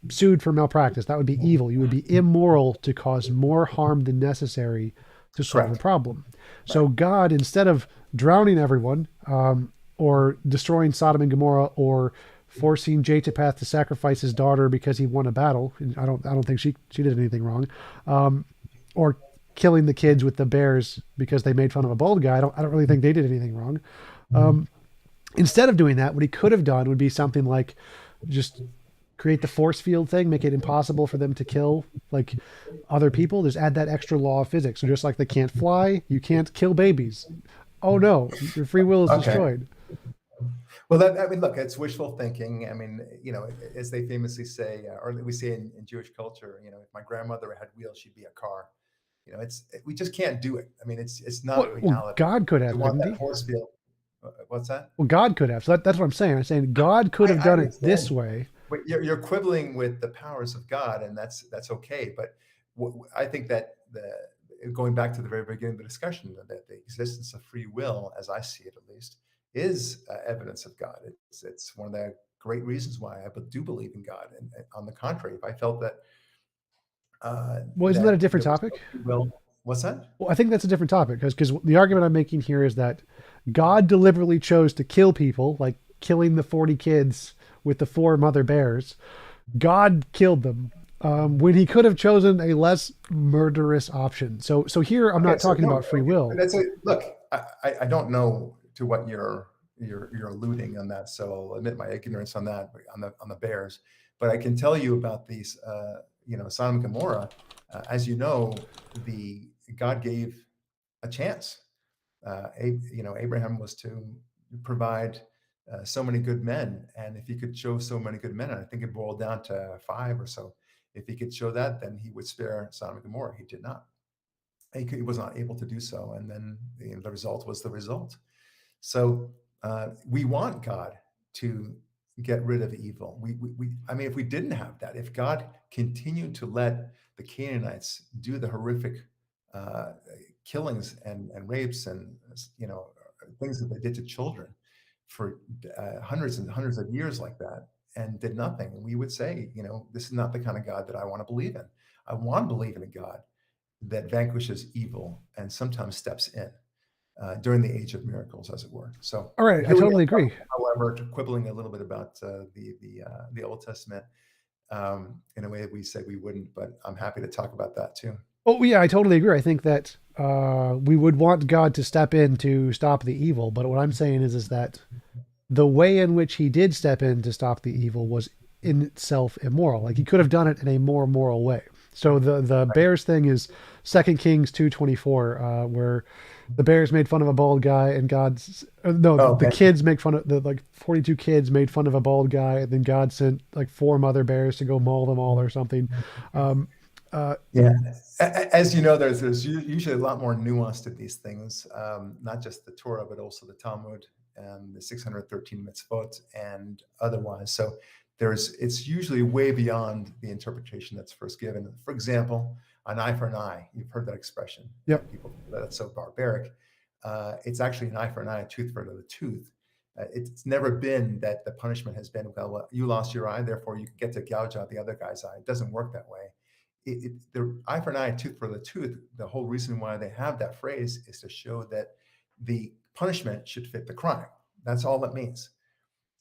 Speaker 1: sued for malpractice. That would be evil. You would be immoral to cause more harm than necessary to solve a
Speaker 2: Correct.
Speaker 1: problem. So
Speaker 2: Right.
Speaker 1: God, instead of drowning everyone, or destroying Sodom and Gomorrah, or forcing Jehoshaphat to sacrifice his daughter because he won a battle, and I don't think she did anything wrong, or killing the kids with the bears because they made fun of a bald guy. I don't really think they did anything wrong. Instead of doing that, what he could have done would be something like just create the force field thing, make it impossible for them to kill like other people. Just add that extra law of physics. So just like they can't fly, you can't kill babies. Oh no, your free will is
Speaker 2: Okay.
Speaker 1: destroyed.
Speaker 2: Well, I mean, look, it's wishful thinking. I mean, as they famously say, or we say in Jewish culture, if my grandmother had wheels, she'd be a car. We just can't do it. I mean, it's not
Speaker 1: Well,
Speaker 2: reality.
Speaker 1: God could
Speaker 2: We
Speaker 1: have,
Speaker 2: want
Speaker 1: couldn't
Speaker 2: that
Speaker 1: he?
Speaker 2: force field. What's that?
Speaker 1: Well, God could have. So that's what I'm saying. I'm saying God could have
Speaker 2: I
Speaker 1: done it this
Speaker 2: understand,
Speaker 1: way.
Speaker 2: but you're quibbling with the powers of God, and that's okay. But I think that going back to the very beginning of the discussion, that the existence of free will, as I see it at least, is evidence of God. It's one of the great reasons why I do believe in God. And on the contrary, if I felt
Speaker 1: Well, isn't that a
Speaker 2: that
Speaker 1: different
Speaker 2: there was no
Speaker 1: topic?
Speaker 2: free will, what's that?
Speaker 1: Well, I think that's a different topic because the argument I'm making here is that God deliberately chose to kill people, like killing the 40 kids with the 4 mother bears. God killed them when he could have chosen a less murderous option. So here I'm
Speaker 2: Okay,
Speaker 1: not
Speaker 2: so
Speaker 1: talking
Speaker 2: no,
Speaker 1: about free
Speaker 2: okay,
Speaker 1: will.
Speaker 2: look. I don't know to what you're alluding on that. So I'll admit my ignorance on that, on the bears. But I can tell you about these, Sodom and Gomorrah. As you know, the God gave a chance. Abraham was to provide so many good men, and if he could show so many good men, and I think it boiled down to 5 or so. If he could show that, then he would spare Sodom and Gomorrah. He did not. He was not able to do so, and then the result was the result. So we want God to get rid of evil. I mean, if we didn't have that, if God continued to let the Canaanites do the horrific uh, killings and rapes and things that they did to children for hundreds and hundreds of years like that, and did nothing, we would say, this is not the kind of God that I want to believe in. I want to believe in a God that vanquishes evil and sometimes steps in during the age of miracles, as it were. So
Speaker 1: All right, I
Speaker 2: here we
Speaker 1: totally
Speaker 2: are,
Speaker 1: agree.
Speaker 2: however, quibbling a little bit about the Old Testament in a way that we said we wouldn't, but I'm happy to talk about that too.
Speaker 1: Oh yeah, I totally agree. I think that we would want God to step in to stop the evil, but what I'm saying is that the way in which he did step in to stop the evil was in itself immoral. Like he could have done it in a more moral way. So the
Speaker 2: Right.
Speaker 1: bears thing is 2 Kings 2:24, where the bears made fun of a bald guy, and God's no,
Speaker 2: Oh,
Speaker 1: the
Speaker 2: okay.
Speaker 1: kids make fun of the 42 kids made fun of a bald guy, and then God sent like 4 mother bears to go maul them all or something. Um, uh,
Speaker 2: Yeah. As you know, there's usually a lot more nuance to these things, not just the Torah, but also the Talmud and the 613 mitzvot and otherwise. So it's usually way beyond the interpretation that's first given. For example, an eye for an eye. You've heard that expression,
Speaker 1: yep.
Speaker 2: and people think that it's so barbaric. It's actually an eye for an eye, a tooth for another tooth. It's never been that the punishment has been, well, you lost your eye, therefore you get to gouge out the other guy's eye. It doesn't work that way. The eye for an eye, tooth for the tooth, the whole reason why they have that phrase is to show that the punishment should fit the crime. That's all it means.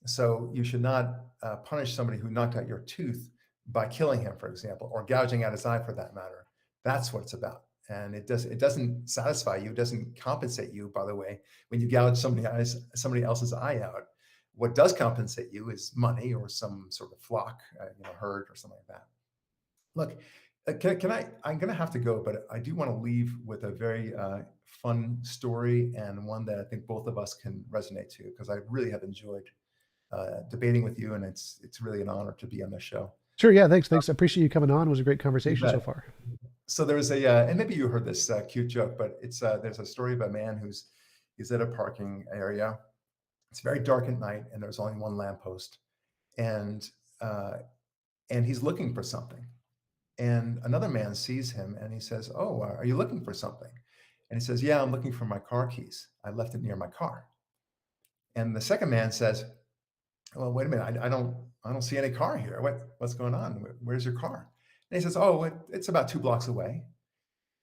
Speaker 2: So you should not punish somebody who knocked out your tooth by killing him, for example, or gouging out his eye for that matter. That's what it's about. And it doesn't satisfy you. It doesn't compensate you, by the way, when you gouge somebody else's eye out. What does compensate you is money or some sort of flock, herd or something like that. Look, can I? I'm going to have to go, but I do want to leave with a very fun story and one that I think both of us can resonate to, because I really have enjoyed debating with you, and it's really an honor to be on this show.
Speaker 1: Sure. Yeah. Thanks. Thanks. I appreciate you coming on. It was a great
Speaker 2: You
Speaker 1: conversation so
Speaker 2: bet.
Speaker 1: far.
Speaker 2: So there's and maybe you heard this cute joke, but there's a story of a man he's at a parking area. It's very dark at night, and there's only one lamppost, and uh, and he's looking for something. And another man sees him and he says, "Oh, are you looking for something?" And he says, "Yeah, I'm looking for my car keys. I left it near my car." And the second man says, "Well, wait a minute. I don't see any car here. What's going on? Where's your car?" And he says, "Oh, it's about 2 blocks away."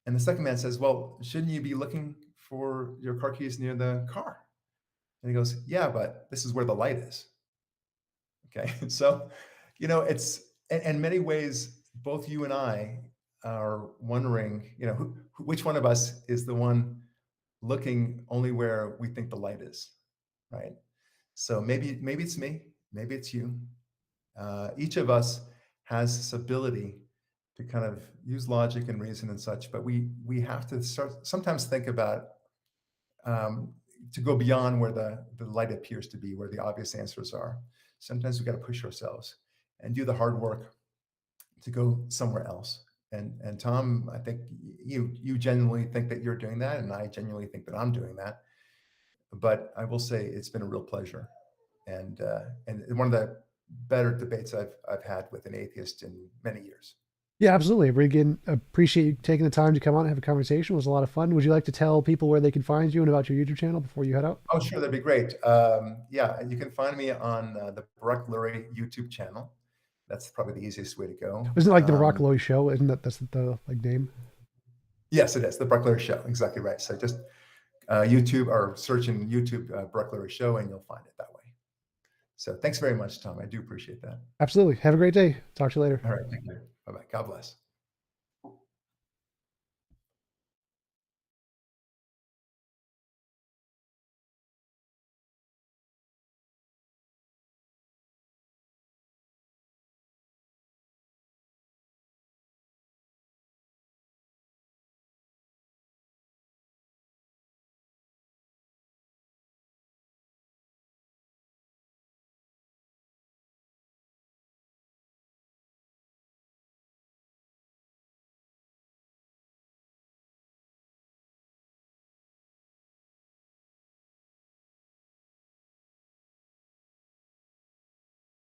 Speaker 2: And the second man says, "Well, shouldn't you be looking for your car keys near the car?" And he goes, "Yeah, but this is where the light is." Okay. So, it's in many ways, both you and I are wondering, which one of us is the one looking only where we think the light is, right? So maybe it's me, maybe it's you. Each of us has this ability to kind of use logic and reason and such, but we have to start sometimes think about um, to go beyond where the light appears to be, where the obvious answers are. Sometimes we got to push ourselves and do the hard work to go somewhere else. And Tom, I think you genuinely think that you're doing that, and I genuinely think that I'm doing that. But I will say it's been a real pleasure, and one of the better debates I've had with an atheist in many years.
Speaker 1: Yeah, absolutely. Again, appreciate you taking the time to come on and have a conversation. It was a lot of fun. Would you like to tell people where they can find you and about your YouTube channel before you head out?
Speaker 2: Oh, sure, that'd be great. Yeah, you can find me on the Barak Lurie YouTube channel. That's probably the easiest way to go.
Speaker 1: Wasn't it like the Barak Lurie show? Isn't that's the like name?
Speaker 2: Yes, it is the Barak Lurie Show. Exactly right. So just YouTube or search in YouTube Barak Lurie Show, and you'll find it that way. So thanks very much, Tom. I do appreciate that.
Speaker 1: Absolutely. Have a great day. Talk to you later.
Speaker 2: All right, thank you. Bye bye. God bless.